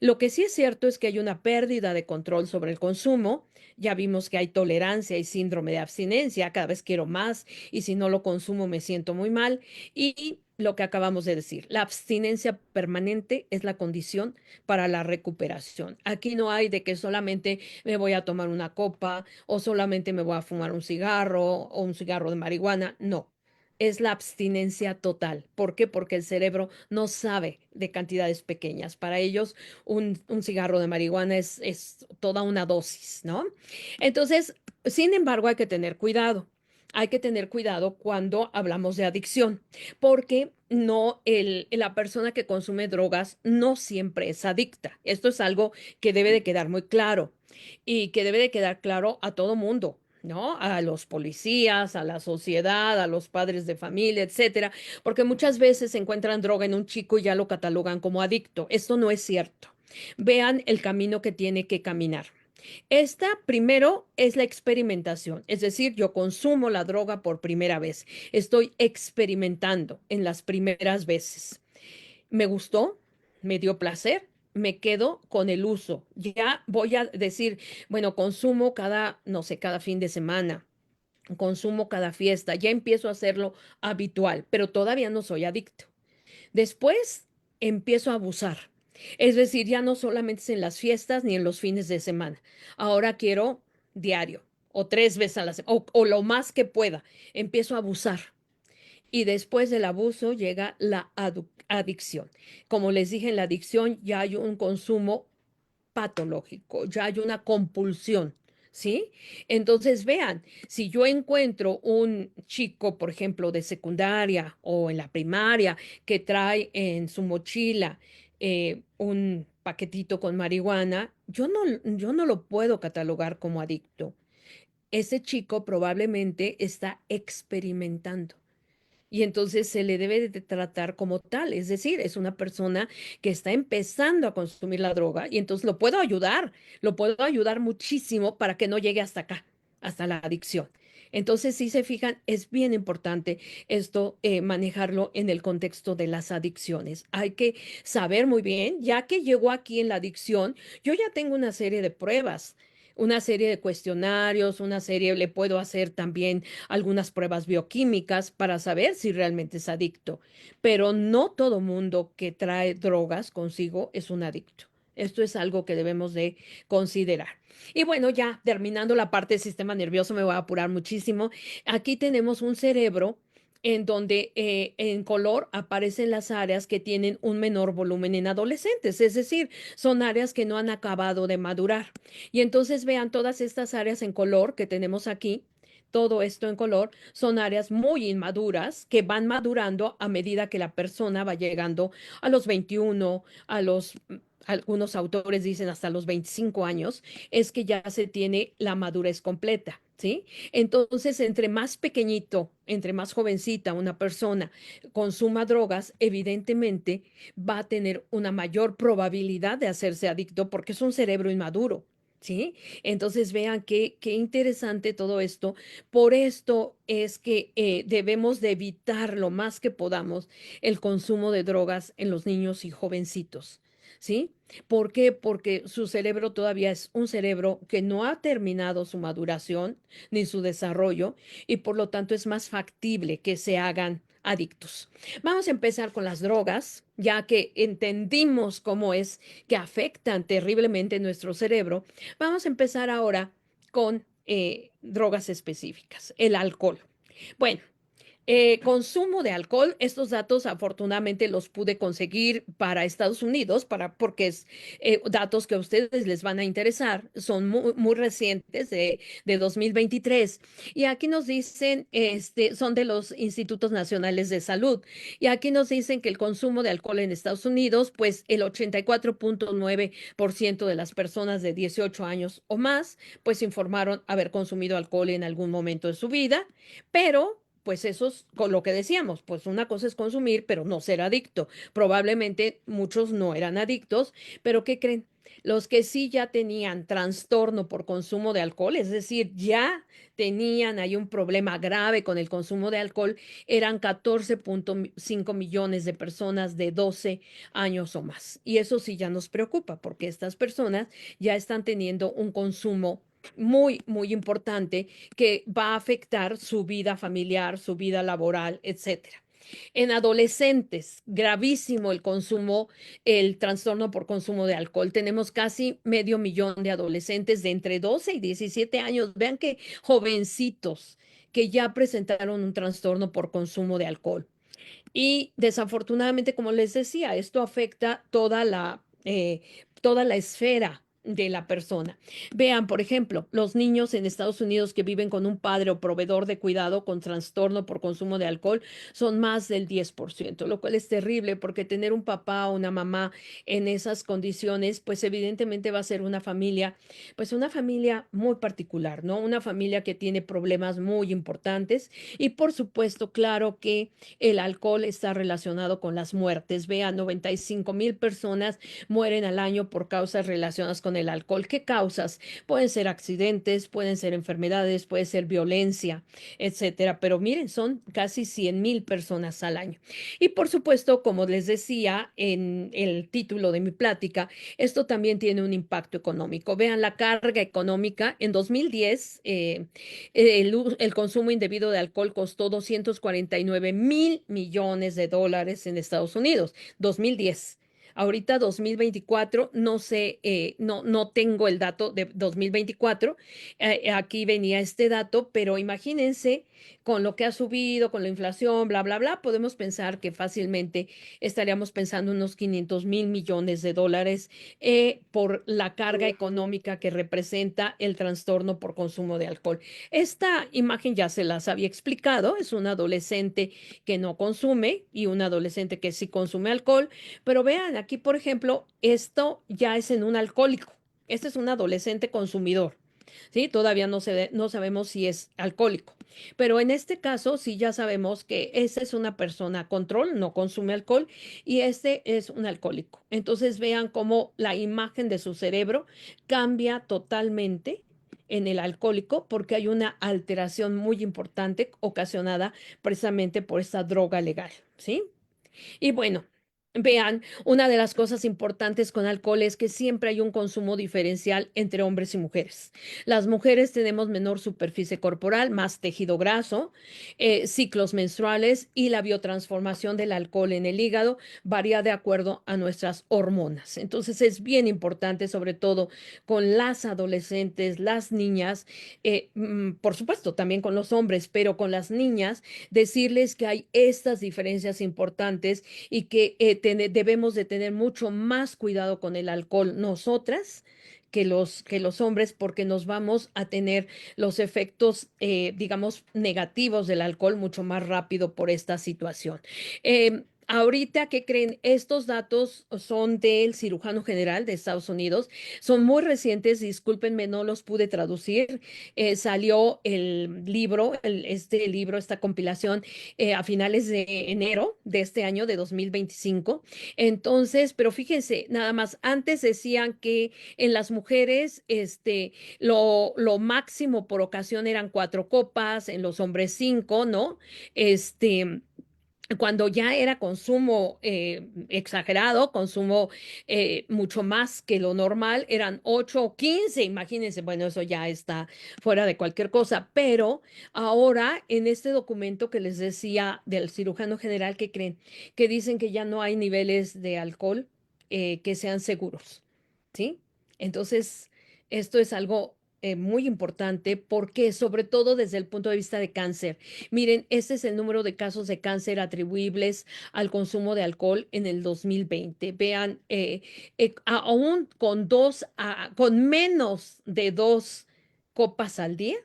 Lo que sí es cierto es que hay una pérdida de control sobre el consumo. Ya vimos que hay tolerancia y síndrome de abstinencia. Cada vez quiero más y si no lo consumo me siento muy mal. Y lo que acabamos de decir, la abstinencia permanente es la condición para la recuperación. Aquí no hay de que solamente me voy a tomar una copa o solamente me voy a fumar un cigarro o un cigarro de marihuana. No, es la abstinencia total. ¿Por qué? Porque el cerebro no sabe de cantidades pequeñas. Para ellos, un cigarro de marihuana es toda una dosis, ¿no? Entonces, sin embargo, hay que tener cuidado. Hay que tener cuidado cuando hablamos de adicción, porque la persona que consume drogas no siempre es adicta. Esto es algo que debe de quedar muy claro y que debe de quedar claro a todo mundo, ¿no? A los policías, a la sociedad, a los padres de familia, etcétera, porque muchas veces encuentran droga en un chico y ya lo catalogan como adicto. Esto no es cierto. Vean el camino que tiene que caminar. Esta primero es la experimentación, es decir, yo consumo la droga por primera vez. Estoy experimentando en las primeras veces. Me gustó, me dio placer, me quedo con el uso. Ya voy a decir, bueno, consumo cada, no sé, cada fin de semana, consumo cada fiesta, ya empiezo a hacerlo habitual, pero todavía no soy adicto. Después empiezo a abusar. Es decir, ya no solamente es en las fiestas ni en los fines de semana. Ahora quiero diario o 3 veces a la semana o lo más que pueda. Empiezo a abusar. Y después del abuso llega la adicción. Como les dije, en la adicción ya hay un consumo patológico, ya hay una compulsión, ¿sí? Entonces, vean, si yo encuentro un chico, por ejemplo, de secundaria o en la primaria, que trae en su mochila un paquetito con marihuana, yo no lo puedo catalogar como adicto. Ese chico probablemente está experimentando. Y entonces se le debe de tratar como tal, es decir, es una persona que está empezando a consumir la droga y entonces lo puedo ayudar muchísimo para que no llegue hasta acá, hasta la adicción. Entonces, si se fijan, es bien importante esto, manejarlo en el contexto de las adicciones. Hay que saber muy bien, ya que llegó aquí en la adicción, yo ya tengo una serie de pruebas, una serie de cuestionarios, una serie, le puedo hacer también algunas pruebas bioquímicas para saber si realmente es adicto, pero no todo mundo que trae drogas consigo es un adicto. Esto es algo que debemos de considerar. Y bueno, ya terminando la parte del sistema nervioso, me voy a apurar muchísimo. Aquí tenemos un cerebro en donde en color aparecen las áreas que tienen un menor volumen en adolescentes, es decir, son áreas que no han acabado de madurar. Y entonces vean todas estas áreas en color que tenemos aquí, todo esto en color, son áreas muy inmaduras que van madurando a medida que la persona va llegando a los 21, algunos autores dicen hasta los 25 años, es que ya se tiene la madurez completa, ¿sí? Entonces, entre más pequeñito, entre más jovencita una persona consuma drogas, evidentemente va a tener una mayor probabilidad de hacerse adicto porque es un cerebro inmaduro. ¿Sí? Entonces vean qué interesante todo esto. Por esto es que debemos de evitar lo más que podamos el consumo de drogas en los niños y jovencitos. ¿Sí? ¿Por qué? Porque su cerebro todavía es un cerebro que no ha terminado su maduración ni su desarrollo y por lo tanto es más factible que se hagan adictos. Vamos a empezar con las drogas, ya que entendimos cómo es que afectan terriblemente nuestro cerebro. Vamos a empezar ahora con drogas específicas, el alcohol. Bueno, consumo de alcohol, estos datos afortunadamente los pude conseguir para Estados Unidos, porque es datos que a ustedes les van a interesar, son muy recientes de 2023. Y aquí nos dicen, son de los Institutos Nacionales de Salud, y aquí nos dicen que el consumo de alcohol en Estados Unidos, pues el 84.9% de las personas de 18 años o más, pues informaron haber consumido alcohol en algún momento de su vida, pero pues eso es con lo que decíamos, pues una cosa es consumir, pero no ser adicto. Probablemente muchos no eran adictos, pero ¿qué creen? Los que sí ya tenían trastorno por consumo de alcohol, es decir, ya tenían ahí un problema grave con el consumo de alcohol, eran 14.5 millones de personas de 12 años o más. Y eso sí ya nos preocupa, porque estas personas ya están teniendo un consumo muy importante que va a afectar su vida familiar, su vida laboral, etcétera. En adolescentes, gravísimo el consumo, el trastorno por consumo de alcohol. Tenemos casi 500.000 de adolescentes de entre 12 y 17 años. Vean que jovencitos que ya presentaron un trastorno por consumo de alcohol. Y desafortunadamente, como les decía, esto afecta toda la esfera de la persona. Vean, por ejemplo, los niños en Estados Unidos que viven con un padre o proveedor de cuidado con trastorno por consumo de alcohol son más del 10%, lo cual es terrible porque tener un papá o una mamá en esas condiciones, pues evidentemente va a ser una familia, pues una familia muy particular, ¿no? Una familia que tiene problemas muy importantes y por supuesto, claro que el alcohol está relacionado con las muertes. Vean, 95.000 personas mueren al año por causas relacionadas con el alcohol. ¿Qué causas? Pueden ser accidentes, pueden ser enfermedades, puede ser violencia, etcétera. Pero miren, son casi 100.000 personas al año. Y por supuesto, como les decía en el título de mi plática, esto también tiene un impacto económico. Vean la carga económica. En 2010, el consumo indebido de alcohol costó 249.000 millones de dólares en Estados Unidos. 2010. Ahorita 2024, no sé, no tengo el dato de 2024. Aquí venía este dato, pero imagínense con lo que ha subido, con la inflación, bla, bla, bla, podemos pensar que fácilmente estaríamos pensando unos 500.000 millones de dólares por la carga económica que representa el trastorno por consumo de alcohol. Esta imagen ya se las había explicado, es un adolescente que no consume y un adolescente que sí consume alcohol, pero vean, aquí por ejemplo, esto ya es en un alcohólico. Este es un adolescente consumidor. ¿Sí? Todavía no sabemos si es alcohólico, pero en este caso sí ya sabemos que esa es una persona a control, no consume alcohol y este es un alcohólico. Entonces vean cómo la imagen de su cerebro cambia totalmente en el alcohólico porque hay una alteración muy importante ocasionada precisamente por esta droga legal, ¿sí? Y bueno, vean, una de las cosas importantes con alcohol es que siempre hay un consumo diferencial entre hombres y mujeres. Las mujeres tenemos menor superficie corporal, más tejido graso, ciclos menstruales y la biotransformación del alcohol en el hígado varía de acuerdo a nuestras hormonas. Entonces es bien importante, sobre todo con las adolescentes, las niñas, por supuesto también con los hombres, pero con las niñas, decirles que hay estas diferencias importantes y que debemos de tener mucho más cuidado con el alcohol nosotras que los hombres porque nos vamos a tener los efectos, digamos, negativos del alcohol mucho más rápido por esta situación. ahorita, ¿qué creen? Estos datos son del cirujano general de Estados Unidos, son muy recientes, discúlpenme, no los pude traducir. Salió el libro, este libro, esta compilación, a finales de enero de este año, de 2025. Entonces, pero fíjense, nada más, antes decían que en las mujeres, lo máximo por ocasión eran 4 copas, en los hombres 5, ¿no? Este, cuando ya era consumo exagerado, consumo mucho más que lo normal, eran 8 o 15, imagínense, bueno, eso ya está fuera de cualquier cosa, pero ahora en este documento que les decía del cirujano general, ¿que creen? Que dicen que ya no hay niveles de alcohol que sean seguros, ¿sí? Entonces, esto es algo muy importante porque sobre todo desde el punto de vista de cáncer. Miren, este es el número de casos de cáncer atribuibles al consumo de alcohol en el 2020. Vean, aún con menos de 2 copas al día,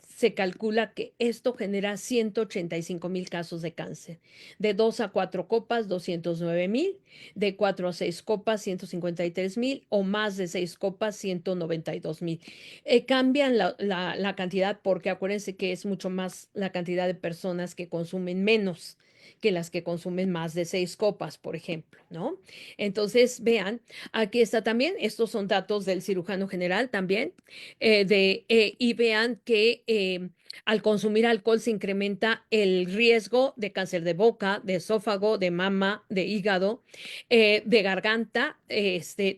se calcula que esto genera 185,000 casos de cáncer. De 2 a 4 copas, 209,000. De 4 a 6 copas, 153,000. O más de 6 copas, 192,000. Cambian la cantidad porque acuérdense que es mucho más la cantidad de personas que consumen menos que las que consumen más de 6 copas, por ejemplo, ¿no? Entonces, vean, aquí está también, estos son datos del cirujano general también, y vean que al consumir alcohol se incrementa el riesgo de cáncer de boca, de esófago, de mama, de hígado, de garganta,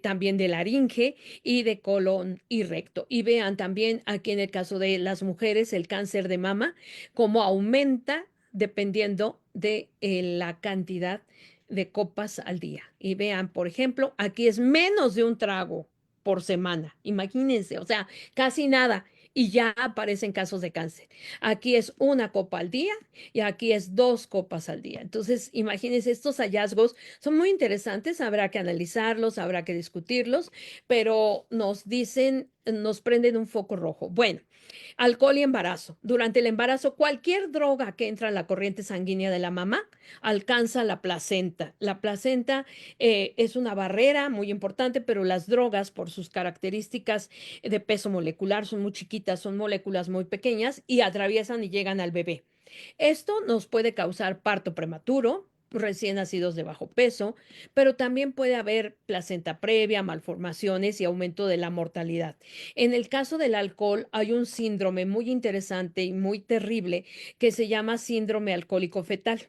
también de laringe y de colon y recto. Y vean también aquí en el caso de las mujeres el cáncer de mama, cómo aumenta dependiendo de la cantidad de copas al día. Y vean, por ejemplo, aquí es menos de un trago por semana. Imagínense, o sea, casi nada. Y ya aparecen casos de cáncer. Aquí es 1 copa al día y aquí es 2 copas al día. Entonces, imagínense, estos hallazgos son muy interesantes. Habrá que analizarlos, habrá que discutirlos, pero nos dicen, nos prenden un foco rojo. Bueno, alcohol y embarazo. Durante el embarazo, cualquier droga que entra en la corriente sanguínea de la mamá alcanza la placenta. La placenta es una barrera muy importante, pero las drogas, por sus características de peso molecular, son muy chiquitas, son moléculas muy pequeñas y atraviesan y llegan al bebé. Esto nos puede causar parto prematuro, recién nacidos de bajo peso, pero también puede haber placenta previa, malformaciones y aumento de la mortalidad. En el caso del alcohol hay un síndrome muy interesante y muy terrible que se llama síndrome alcohólico fetal.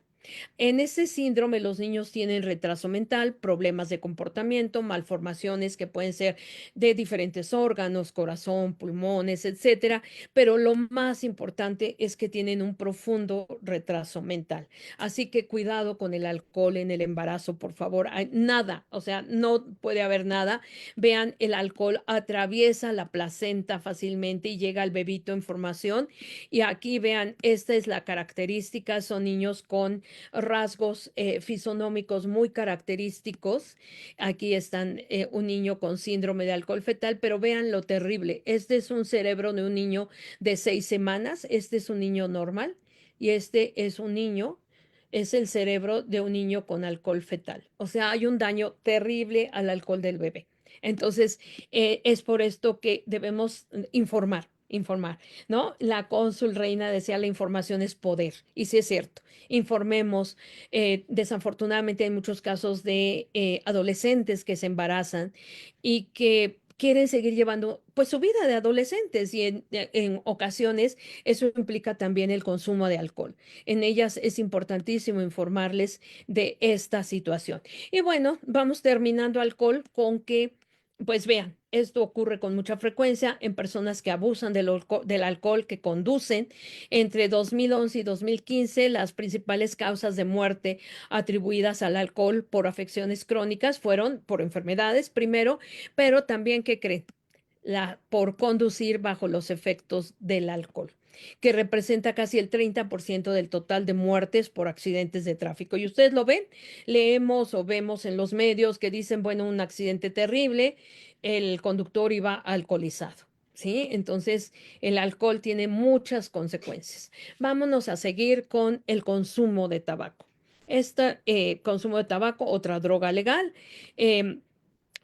En ese síndrome los niños tienen retraso mental, problemas de comportamiento, malformaciones que pueden ser de diferentes órganos, corazón, pulmones, etcétera, pero lo más importante es que tienen un profundo retraso mental. Así que cuidado con el alcohol en el embarazo, por favor. Hay nada, o sea, no puede haber nada. Vean, el alcohol atraviesa la placenta fácilmente y llega al bebito en formación. Y aquí vean, esta es la característica, son niños con rasgos fisonómicos muy característicos. Aquí están un niño con síndrome de alcohol fetal, pero vean lo terrible. Este es un cerebro de un niño de 6 semanas, este es un niño normal y este es un niño, es el cerebro de un niño con alcohol fetal. O sea, hay un daño terrible al alcohol del bebé. Entonces, es por esto que debemos informar, ¿no? La cónsul reina decía, la información es poder, y sí es cierto, informemos. Desafortunadamente hay muchos casos de adolescentes que se embarazan y que quieren seguir llevando pues su vida de adolescentes y en ocasiones eso implica también el consumo de alcohol. En ellas es importantísimo informarles de esta situación. Y bueno, vamos terminando alcohol con que pues vean, esto ocurre con mucha frecuencia en personas que abusan del alcohol, que conducen. Entre 2011 y 2015, las principales causas de muerte atribuidas al alcohol por afecciones crónicas fueron por enfermedades primero, pero también, ¿qué creen? Por conducir bajo los efectos del alcohol, que representa casi el 30% del total de muertes por accidentes de tráfico. Y ustedes lo ven, leemos o vemos en los medios que dicen, bueno, un accidente terrible, el conductor iba alcoholizado. ¿Sí? Entonces, el alcohol tiene muchas consecuencias. Vámonos a seguir con el consumo de tabaco. Este consumo de tabaco, otra droga legal. Em,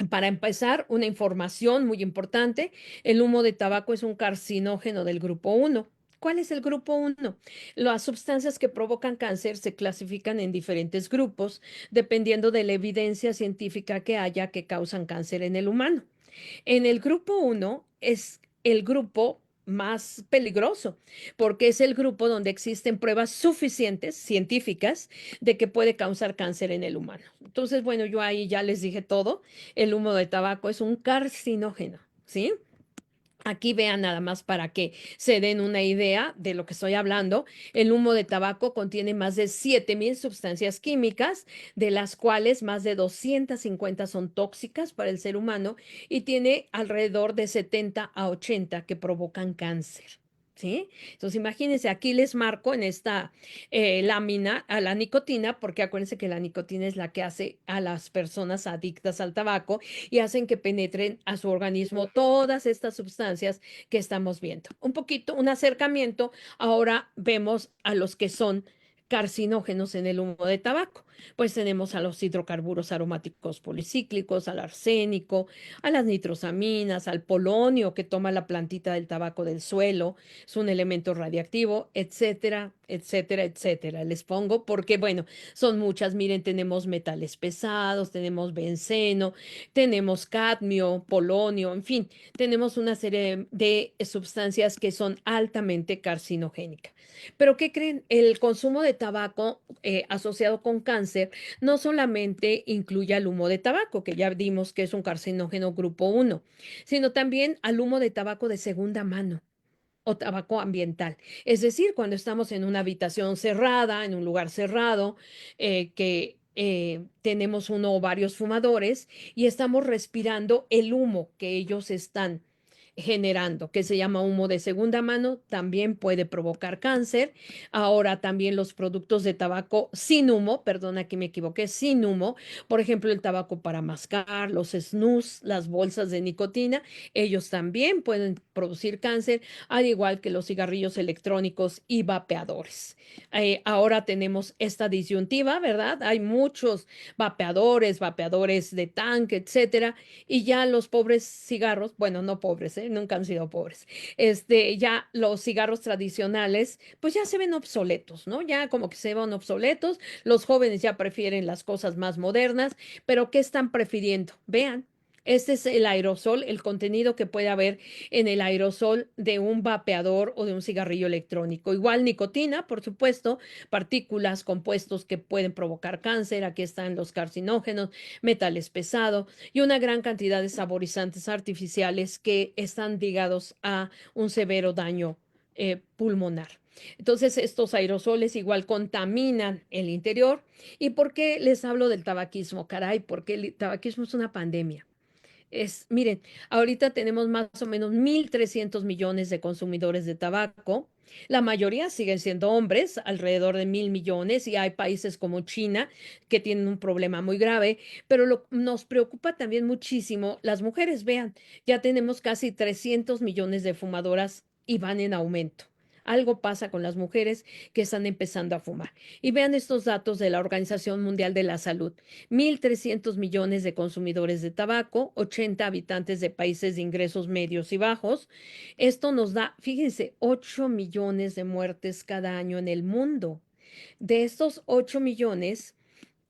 para empezar, una información muy importante, el humo de tabaco es un carcinógeno del grupo 1. ¿Cuál es el grupo 1? Las sustancias que provocan cáncer se clasifican en diferentes grupos dependiendo de la evidencia científica que haya que causan cáncer en el humano. En el grupo 1 es el grupo más peligroso, porque es el grupo donde existen pruebas suficientes, científicas, de que puede causar cáncer en el humano. Entonces, bueno, yo ahí ya les dije todo. El humo de tabaco es un carcinógeno, ¿sí? Aquí vean nada más para que se den una idea de lo que estoy hablando. El humo de tabaco contiene más de 7,000 sustancias químicas, de las cuales más de 250 son tóxicas para el ser humano y tiene alrededor de 70 a 80 que provocan cáncer. ¿Sí? Entonces, imagínense, aquí les marco en esta lámina a la nicotina, porque acuérdense que la nicotina es la que hace a las personas adictas al tabaco y hacen que penetren a su organismo todas estas sustancias que estamos viendo. Un poquito, un acercamiento. Ahora vemos a los que son carcinógenos en el humo de tabaco. Pues tenemos a los hidrocarburos aromáticos policíclicos, al arsénico, a las nitrosaminas, al polonio que toma la plantita del tabaco del suelo, es un elemento radiactivo, etcétera, etcétera, etcétera. Les pongo porque, bueno, son muchas. Miren, tenemos metales pesados, tenemos benceno, tenemos cadmio, polonio, en fin, tenemos una serie de sustancias que son altamente carcinogénicas. Pero ¿qué creen? El consumo de tabaco asociado con cáncer no solamente incluye al humo de tabaco, que ya vimos que es un carcinógeno grupo 1, sino también al humo de tabaco de segunda mano o tabaco ambiental. Es decir, cuando estamos en una habitación cerrada, en un lugar cerrado, que tenemos uno o varios fumadores y estamos respirando el humo que ellos están generando, que se llama humo de segunda mano, también puede provocar cáncer. Ahora también los productos de tabaco sin humo, perdona que me equivoqué, sin humo, por ejemplo, el tabaco para mascar, los snus, las bolsas de nicotina, ellos también pueden producir cáncer, al igual que los cigarrillos electrónicos y vapeadores. Ahora tenemos esta disyuntiva, ¿verdad? Hay muchos vapeadores, vapeadores de tanque, etcétera, y ya los pobres cigarros, bueno, no pobres, nunca han sido pobres, ya los cigarros tradicionales, pues ya se ven obsoletos, ¿no? Ya como que se ven obsoletos, los jóvenes ya prefieren las cosas más modernas, pero ¿qué están prefiriendo? Vean. Este es el aerosol, el contenido que puede haber en el aerosol de un vapeador o de un cigarrillo electrónico. Igual nicotina, por supuesto, partículas, compuestos que pueden provocar cáncer. Aquí están los carcinógenos, metales pesados y una gran cantidad de saborizantes artificiales que están ligados a un severo daño pulmonar. Entonces, estos aerosoles igual contaminan el interior. ¿Y por qué les hablo del tabaquismo? Caray, porque el tabaquismo es una pandemia. Miren, ahorita tenemos más o menos 1.300 millones de consumidores de tabaco. La mayoría siguen siendo hombres, alrededor de 1.000 millones, y hay países como China que tienen un problema muy grave, pero nos preocupa también muchísimo las mujeres. Vean, ya tenemos casi 300 millones de fumadoras y van en aumento. Algo pasa con las mujeres que están empezando a fumar. Y vean estos datos de la Organización Mundial de la Salud. 1.300 millones de consumidores de tabaco, 80 habitantes de países de ingresos medios y bajos. Esto nos da, fíjense, 8 millones de muertes cada año en el mundo. De estos 8 millones,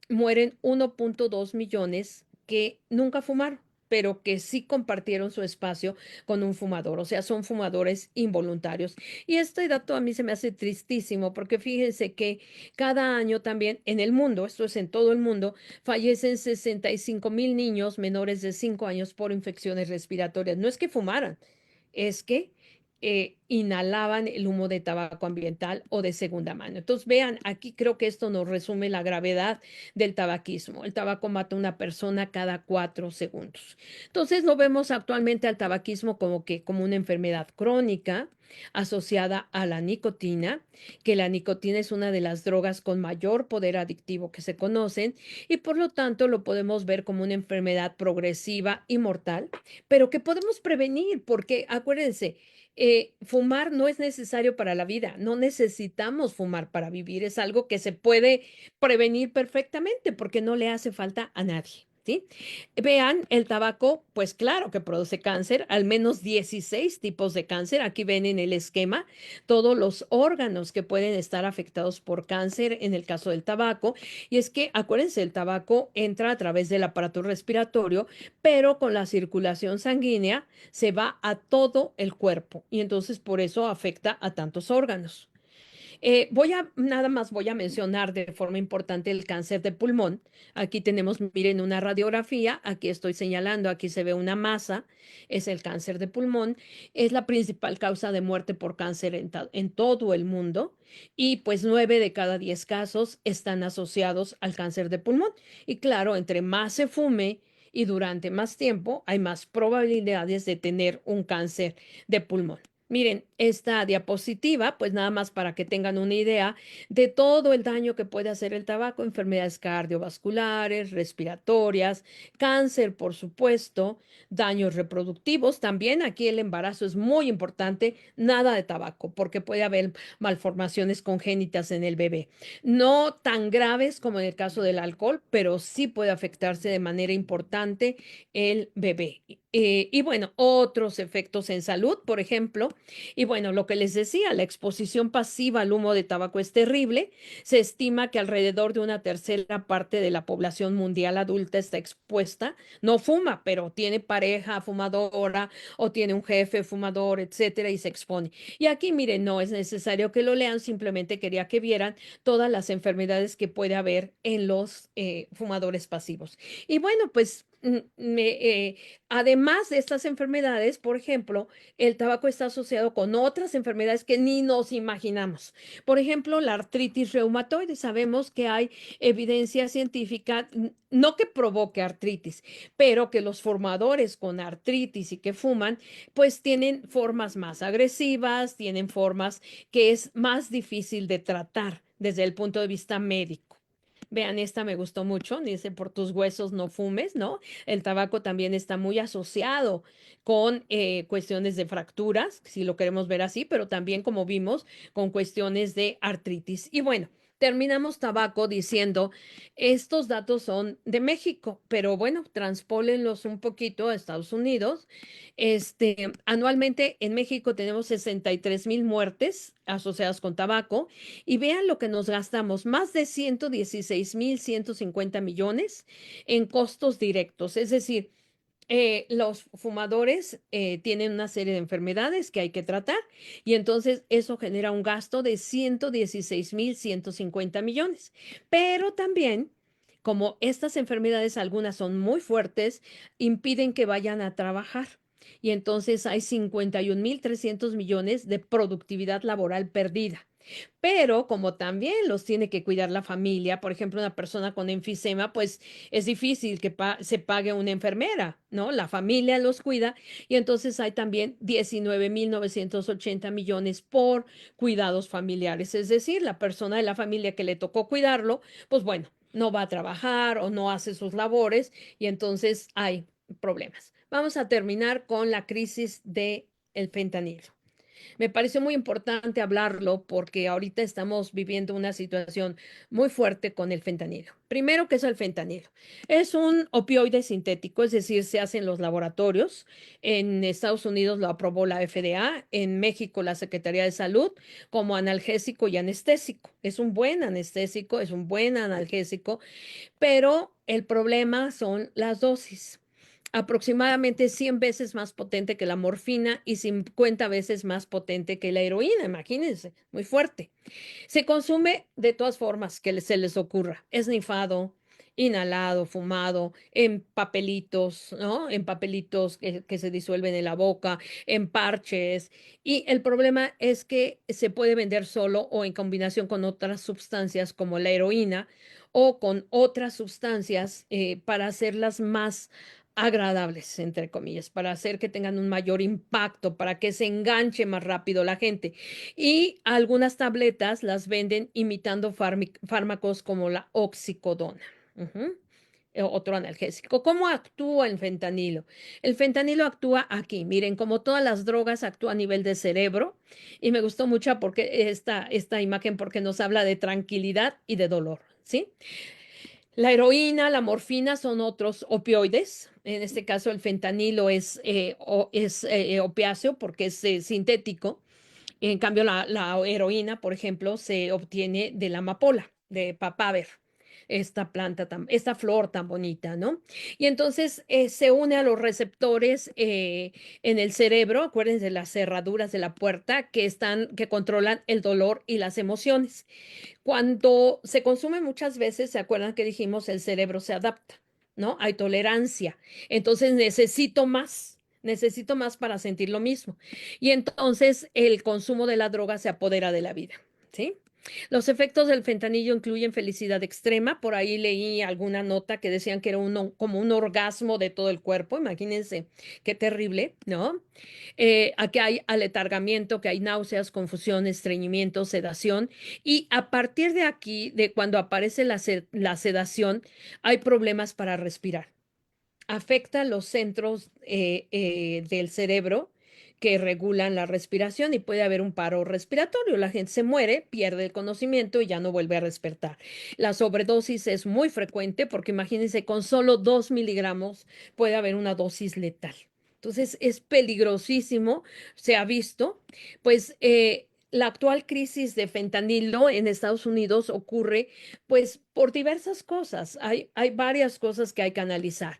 mueren 1,2 millones que nunca fumaron, pero que sí compartieron su espacio con un fumador, o sea, son fumadores involuntarios. Y este dato a mí se me hace tristísimo porque fíjense que cada año también en el mundo, esto es en todo el mundo, fallecen 65,000 niños menores de 5 años por infecciones respiratorias. No es que fumaran, es que inhalaban el humo de tabaco ambiental o de segunda mano. Entonces, vean, aquí creo que esto nos resume la gravedad del tabaquismo. El tabaco mata a una persona cada 4 segundos. Entonces, lo vemos actualmente al tabaquismo como una enfermedad crónica. asociada a la nicotina, que la nicotina es una de las drogas con mayor poder adictivo que se conocen y por lo tanto lo podemos ver como una enfermedad progresiva y mortal, pero que podemos prevenir porque acuérdense, fumar no es necesario para la vida, no necesitamos fumar para vivir, es algo que se puede prevenir perfectamente porque no le hace falta a nadie. ¿Sí? Vean, el tabaco, pues claro que produce cáncer, al menos 16 tipos de cáncer. Aquí ven en el esquema todos los órganos que pueden estar afectados por cáncer en el caso del tabaco. Y es que, acuérdense, el tabaco entra a través del aparato respiratorio, pero con la circulación sanguínea se va a todo el cuerpo y entonces por eso afecta a tantos órganos. Nada más voy a mencionar de forma importante el cáncer de pulmón. Aquí tenemos, miren, una radiografía. Aquí estoy señalando, aquí se ve una masa. Es el cáncer de pulmón. Es la principal causa de muerte por cáncer en todo el mundo. Y pues 9 de cada 10 casos están asociados al cáncer de pulmón. Y claro, entre más se fume y durante más tiempo, hay más probabilidades de tener un cáncer de pulmón. Miren, esta diapositiva, pues nada más para que tengan una idea de todo el daño que puede hacer el tabaco, enfermedades cardiovasculares, respiratorias, cáncer, por supuesto, daños reproductivos. También aquí el embarazo es muy importante, nada de tabaco, porque puede haber malformaciones congénitas en el bebé. No tan graves como en el caso del alcohol, pero sí puede afectarse de manera importante el bebé. Y bueno, otros efectos en salud, por ejemplo, y bueno, lo que les decía, la exposición pasiva al humo de tabaco es terrible. Se estima que alrededor de una tercera parte de la población mundial adulta está expuesta. No fuma, pero tiene pareja fumadora o tiene un jefe fumador, etcétera, y se expone. Y aquí, miren, no es necesario que lo lean, simplemente quería que vieran todas las enfermedades que puede haber en los fumadores pasivos. Y bueno, pues además de estas enfermedades, por ejemplo, el tabaco está asociado con otras enfermedades que ni nos imaginamos. Por ejemplo, la artritis reumatoide. Sabemos que hay evidencia científica, no que provoque artritis, pero que los formadores con artritis y que fuman, pues tienen formas más agresivas, tienen formas que es más difícil de tratar desde el punto de vista médico. Vean, esta me gustó mucho, dice, por tus huesos no fumes, ¿no? El tabaco también está muy asociado con cuestiones de fracturas, si lo queremos ver así, pero también, como vimos, con cuestiones de artritis. Y bueno, terminamos tabaco diciendo, estos datos son de México, pero bueno, transpólenlos un poquito a Estados Unidos. Anualmente en México tenemos 63,000 muertes asociadas con tabaco y vean lo que nos gastamos, más de 116,150 millones en costos directos, es decir, los fumadores tienen una serie de enfermedades que hay que tratar y entonces eso genera un gasto de 116,150 millones. Pero también, como estas enfermedades, algunas son muy fuertes, impiden que vayan a trabajar. Y entonces hay 51,300 millones de productividad laboral perdida. Pero como también los tiene que cuidar la familia, por ejemplo, una persona con enfisema, pues es difícil que se pague una enfermera, ¿no? La familia los cuida y entonces hay también 19,980 millones por cuidados familiares. Es decir, la persona de la familia que le tocó cuidarlo, pues bueno, no va a trabajar o no hace sus labores y entonces hay problemas. Vamos a terminar con la crisis de el fentanilo. Me pareció muy importante hablarlo porque ahorita estamos viviendo una situación muy fuerte con el fentanilo. Primero, ¿qué es el fentanilo? Es un opioide sintético, es decir, se hace en los laboratorios. En Estados Unidos lo aprobó la FDA, en México la Secretaría de Salud como analgésico y anestésico. Es un buen anestésico, es un buen analgésico, pero el problema son las dosis. Aproximadamente 100 veces más potente que la morfina y 50 veces más potente que la heroína, imagínense, muy fuerte. Se consume de todas formas que se les ocurra, esnifado, inhalado, fumado, en papelitos, ¿no? En papelitos que se disuelven en la boca, en parches. Y el problema es que se puede vender solo o en combinación con otras sustancias como la heroína o con otras sustancias para hacerlas más agradables, entre comillas, para hacer que tengan un mayor impacto, para que se enganche más rápido la gente. Y algunas tabletas las venden imitando fármacos como la oxicodona. Ujú. Otro analgésico. ¿Cómo actúa el fentanilo? El fentanilo actúa aquí. Miren, como todas las drogas, actúa a nivel de cerebro. Y me gustó mucho porque esta imagen porque nos habla de tranquilidad y de dolor, ¿sí? La heroína, la morfina son otros opioides. En este caso, el fentanilo es opiáceo porque es sintético. En cambio, la heroína, por ejemplo, se obtiene de la amapola, de papaver, esta flor tan bonita, ¿no? Y entonces se une a los receptores en el cerebro, acuérdense de las cerraduras de la puerta que controlan el dolor y las emociones. Cuando se consume muchas veces, ¿se acuerdan que dijimos el cerebro se adapta, ¿no? Hay tolerancia. Entonces necesito más para sentir lo mismo. Y entonces el consumo de la droga se apodera de la vida, ¿sí? Los efectos del fentanilo incluyen felicidad extrema. Por ahí leí alguna nota que decían que era como un orgasmo de todo el cuerpo. Imagínense qué terrible, ¿no? Aquí hay aletargamiento, que hay náuseas, confusión, estreñimiento, sedación. Y a partir de aquí, de cuando aparece la sedación, hay problemas para respirar. Afecta los centros del cerebro que regulan la respiración y puede haber un paro respiratorio. La gente se muere, pierde el conocimiento y ya no vuelve a despertar. La sobredosis es muy frecuente porque imagínense, con solo 2 miligramos puede haber una dosis letal. Entonces es peligrosísimo, se ha visto, pues la actual crisis de fentanilo en Estados Unidos ocurre pues por diversas cosas. Hay varias cosas que hay que analizar.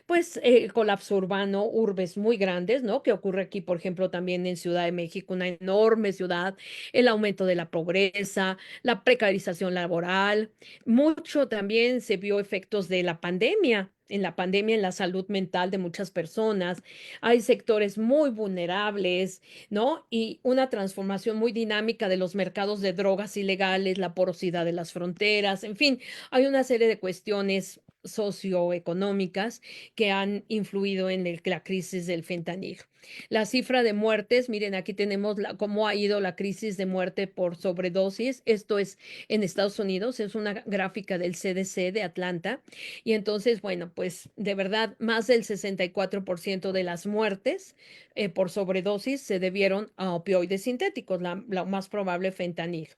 Pues el colapso urbano, urbes muy grandes, ¿no? Que ocurre aquí, por ejemplo, también en Ciudad de México, una enorme ciudad, el aumento de la pobreza, la precarización laboral. Mucho también se vio efectos de la pandemia. En la pandemia, en la salud mental de muchas personas, hay sectores muy vulnerables, ¿no? Y una transformación muy dinámica de los mercados de drogas ilegales, la porosidad de las fronteras, en fin, hay una serie de cuestiones socioeconómicas que han influido en la crisis del fentanilo. La cifra de muertes, miren, aquí tenemos cómo ha ido la crisis de muerte por sobredosis. Esto es en Estados Unidos, es una gráfica del CDC de Atlanta. Y entonces, bueno, pues de verdad, más del 64% de las muertes por sobredosis se debieron a opioides sintéticos, la más probable fentanilo.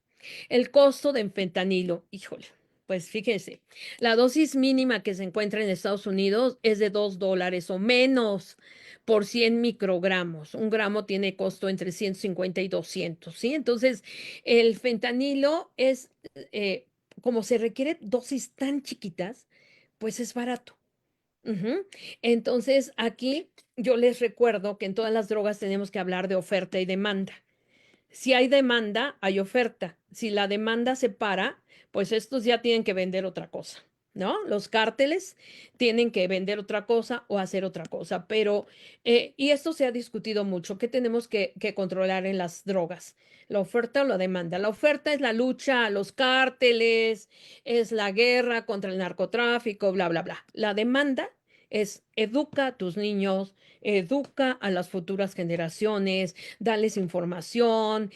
El costo de fentanilo, híjole. Pues fíjense, la dosis mínima que se encuentra en Estados Unidos es de $2 o menos por 100 microgramos. Un gramo tiene costo entre 150 y 200, ¿sí? Entonces, el fentanilo es, como se requiere dosis tan chiquitas, pues es barato. Ujú. Entonces, aquí yo les recuerdo que en todas las drogas tenemos que hablar de oferta y demanda. Si hay demanda, hay oferta. Si la demanda se para, pues estos ya tienen que vender otra cosa, ¿no? Los cárteles tienen que vender otra cosa o hacer otra cosa. Pero, y esto se ha discutido mucho, ¿qué tenemos que controlar en las drogas? ¿La oferta o la demanda? La oferta es la lucha a los cárteles, es la guerra contra el narcotráfico, bla, bla, bla. La demanda es educa a tus niños, educa a las futuras generaciones, dales información,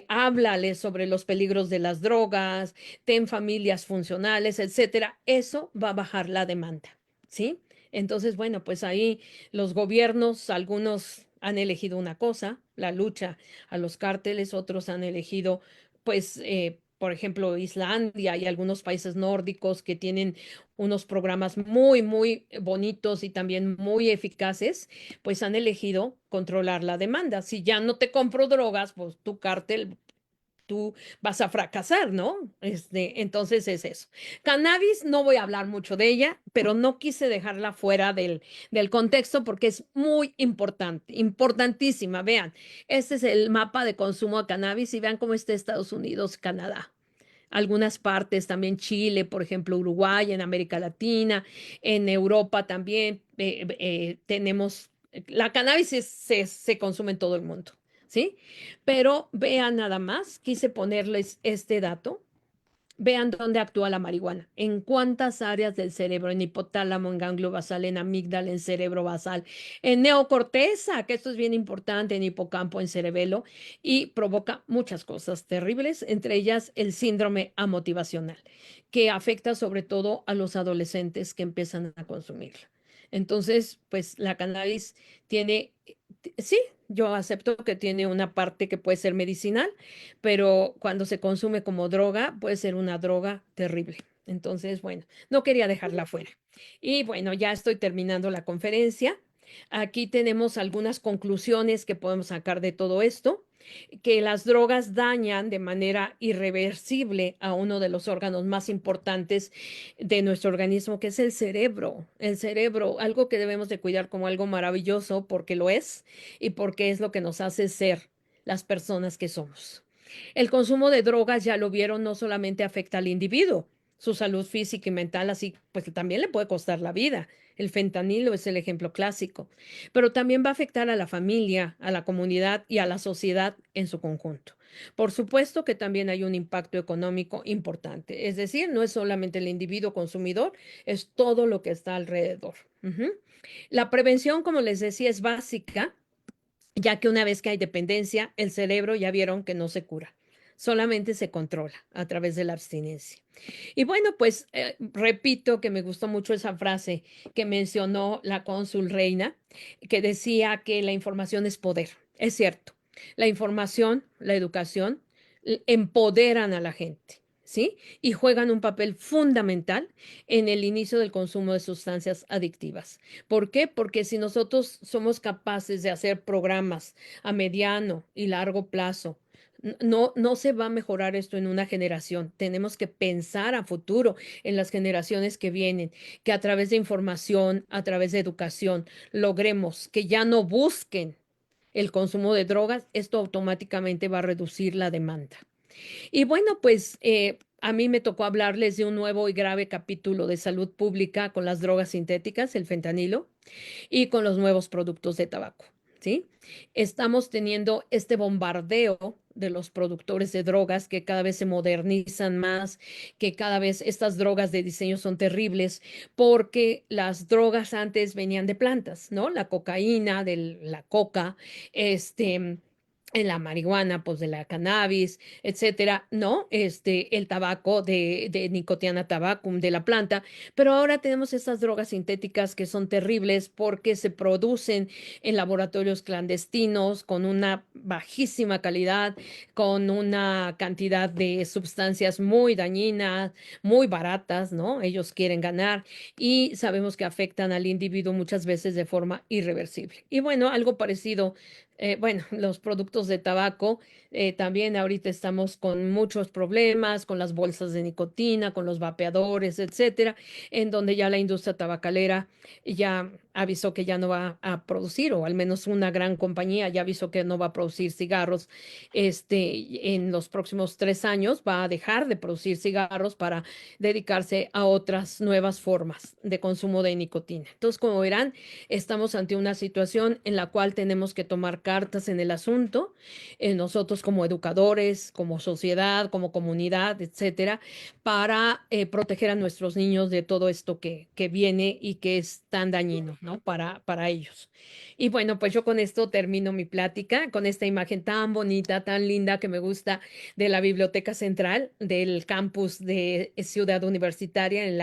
háblales sobre los peligros de las drogas, ten familias funcionales, etcétera. Eso va a bajar la demanda, ¿sí? Entonces, bueno, pues ahí los gobiernos, algunos han elegido una cosa, la lucha a los cárteles, otros han elegido, pues, por ejemplo, Islandia y algunos países nórdicos que tienen unos programas muy, muy bonitos y también muy eficaces, pues han elegido controlar la demanda. Si ya no te compro drogas, pues tu cártel, tú vas a fracasar, ¿no? Entonces es eso. Cannabis, no voy a hablar mucho de ella, pero no quise dejarla fuera del contexto porque es muy importante, importantísima. Vean, este es el mapa de consumo de cannabis y vean cómo está Estados Unidos, Canadá. Algunas partes, también Chile, por ejemplo, Uruguay, en América Latina, en Europa también tenemos, la cannabis se consume en todo el mundo, ¿sí? Pero vean nada más, quise ponerles este dato vean dónde actúa la marihuana, en cuántas áreas del cerebro, en hipotálamo, en ganglio basal, en amígdala, en cerebro basal, en neocorteza, que esto es bien importante, en hipocampo, en cerebelo, y provoca muchas cosas terribles, entre ellas el síndrome amotivacional, que afecta sobre todo a los adolescentes que empiezan a consumirla. Entonces, pues la cannabis tiene, sí, yo acepto que tiene una parte que puede ser medicinal, pero cuando se consume como droga, puede ser una droga terrible. Entonces, bueno, no quería dejarla fuera. Y bueno, ya estoy terminando la conferencia. Aquí tenemos algunas conclusiones que podemos sacar de todo esto, que las drogas dañan de manera irreversible a uno de los órganos más importantes de nuestro organismo, que es el cerebro. El cerebro, algo que debemos de cuidar como algo maravilloso porque lo es y porque es lo que nos hace ser las personas que somos. El consumo de drogas, ya lo vieron, no solamente afecta al individuo, su salud física y mental, así pues también le puede costar la vida. El fentanilo es el ejemplo clásico, pero también va a afectar a la familia, a la comunidad y a la sociedad en su conjunto. Por supuesto que también hay un impacto económico importante, es decir, no es solamente el individuo consumidor, es todo lo que está alrededor. La prevención, como les decía, es básica, ya que una vez que hay dependencia, el cerebro ya vieron que no se cura, solamente se controla a través de la abstinencia. Y bueno, pues repito que me gustó mucho esa frase que mencionó la cónsul Reina, que decía que la información es poder. Es cierto, la información, la educación, empoderan a la gente. ¿Sí? Y juegan un papel fundamental en el inicio del consumo de sustancias adictivas. ¿Por qué? Porque si nosotros somos capaces de hacer programas a mediano y largo plazo, no se va a mejorar esto en una generación. Tenemos que pensar a futuro en las generaciones que vienen, que a través de información, a través de educación, logremos que ya no busquen el consumo de drogas. Esto automáticamente va a reducir la demanda. Y bueno, pues a mí me tocó hablarles de un nuevo y grave capítulo de salud pública con las drogas sintéticas, el fentanilo, y con los nuevos productos de tabaco, ¿sí? Estamos teniendo este bombardeo de los productores de drogas que cada vez se modernizan más, que cada vez estas drogas de diseño son terribles, porque las drogas antes venían de plantas, ¿no? La cocaína, de la coca, este en la marihuana, pues de la cannabis, etcétera, ¿no? El tabaco de Nicotiana tabacum, de la planta, pero ahora tenemos estas drogas sintéticas que son terribles porque se producen en laboratorios clandestinos con una bajísima calidad, con una cantidad de sustancias muy dañinas, muy baratas, ¿no? Ellos quieren ganar y sabemos que afectan al individuo muchas veces de forma irreversible. Y bueno, algo parecido, bueno, los productos de tabaco, también ahorita estamos con muchos problemas, con las bolsas de nicotina, con los vapeadores, etcétera, en donde ya la industria tabacalera ya avisó que ya no va a producir, o al menos una gran compañía ya avisó que no va a producir cigarros, en los próximos 3 años va a dejar de producir cigarros para dedicarse a otras nuevas formas de consumo de nicotina. Entonces, como verán, estamos ante una situación en la cual tenemos que tomar cartas en el asunto, nosotros como educadores, como sociedad, como comunidad, etcétera, para proteger a nuestros niños de todo esto que viene y que es tan dañino, ¿no? Para ellos. Y bueno, pues yo con esto termino mi plática, con esta imagen tan bonita, tan linda que me gusta de la Biblioteca Central del campus de Ciudad Universitaria en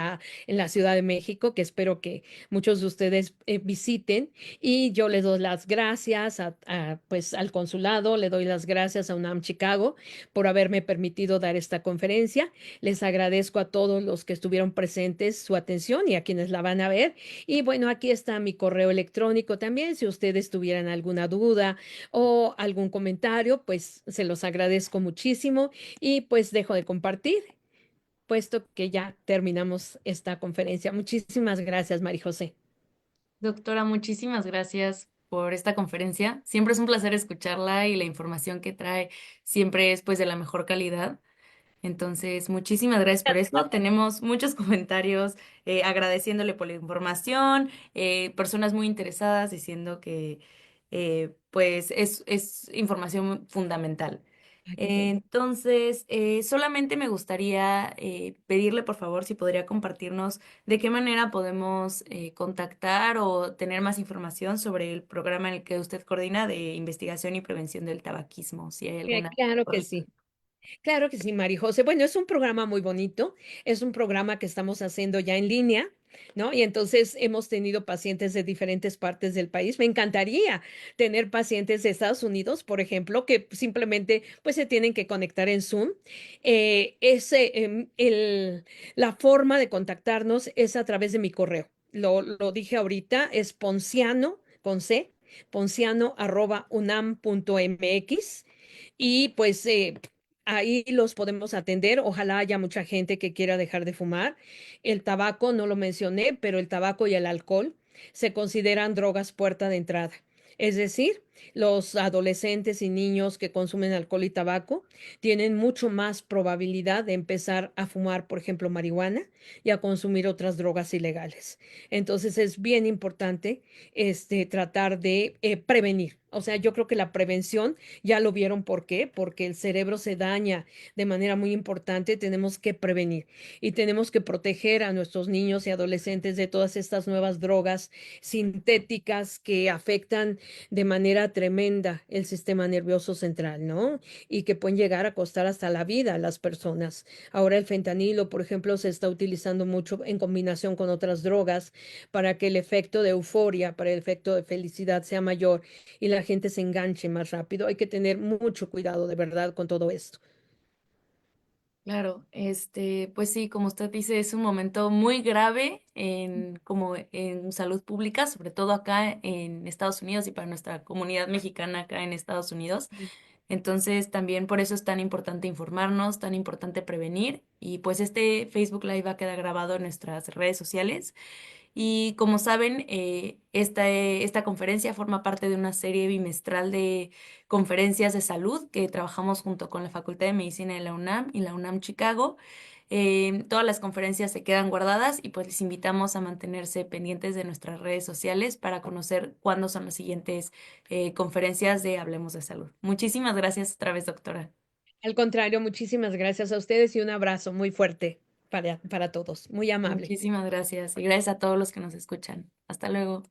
la Ciudad de México, que espero que muchos de ustedes visiten. Y yo les doy las gracias pues, al consulado, le doy las gracias a UNAM Chicago por haberme permitido dar esta conferencia. Les agradezco a todos los que estuvieron presentes su atención y a quienes la van a ver. Y bueno, aquí está mi correo electrónico también. Si ustedes tuvieran alguna duda o algún comentario, pues se los agradezco muchísimo y pues dejo de compartir, puesto que ya terminamos esta conferencia. Muchísimas gracias, María José. Doctora, muchísimas gracias por esta conferencia. Siempre es un placer escucharla y la información que trae siempre es pues de la mejor calidad. Entonces, muchísimas gracias por esto. Tenemos muchos comentarios agradeciéndole por la información, personas muy interesadas diciendo que pues es información fundamental. Ah, qué bueno. Entonces, solamente me gustaría pedirle, por favor, si podría compartirnos de qué manera podemos contactar o tener más información sobre el programa en el que usted coordina de investigación y prevención del tabaquismo, si hay alguna Claro que sí. información. Claro que sí, Mari José. Bueno, es un programa muy bonito, es un programa que estamos haciendo ya en línea, ¿no? Y entonces hemos tenido pacientes de diferentes partes del país. Me encantaría tener pacientes de Estados Unidos, por ejemplo, que simplemente pues se tienen que conectar en Zoom. La forma de contactarnos es a través de mi correo. Lo dije ahorita, es ponciano, con C, ponciano@unam.mx. Y pues ahí los podemos atender. Ojalá haya mucha gente que quiera dejar de fumar. El tabaco, no lo mencioné, pero el tabaco y el alcohol se consideran drogas puerta de entrada. Es decir, los adolescentes y niños que consumen alcohol y tabaco tienen mucho más probabilidad de empezar a fumar, por ejemplo, marihuana y a consumir otras drogas ilegales. Entonces es bien importante tratar de prevenir. O sea, yo creo que la prevención ya lo vieron por qué, porque el cerebro se daña de manera muy importante, tenemos que prevenir y tenemos que proteger a nuestros niños y adolescentes de todas estas nuevas drogas sintéticas que afectan de manera tremenda el sistema nervioso central, ¿no? Y que pueden llegar a costar hasta la vida a las personas. Ahora el fentanilo, por ejemplo, se está utilizando mucho en combinación con otras drogas para que el efecto de euforia, para el efecto de felicidad sea mayor y la gente se enganche más rápido. Hay que tener mucho cuidado de verdad con todo esto. Claro, pues sí, como usted dice, es un momento muy grave como en salud pública, sobre todo acá en Estados Unidos y para nuestra comunidad mexicana acá en Estados Unidos. Entonces, también por eso es tan importante informarnos, tan importante prevenir. Y pues este Facebook Live va a quedar grabado en nuestras redes sociales. Y como saben, esta conferencia forma parte de una serie bimestral de conferencias de salud que trabajamos junto con la Facultad de Medicina de la UNAM y la UNAM Chicago. Todas las conferencias se quedan guardadas y pues les invitamos a mantenerse pendientes de nuestras redes sociales para conocer cuándo son las siguientes conferencias de Hablemos de Salud. Muchísimas gracias otra vez, doctora. Al contrario, muchísimas gracias a ustedes y un abrazo muy fuerte para todos. Muy amable. Muchísimas gracias y gracias a todos los que nos escuchan. Hasta luego.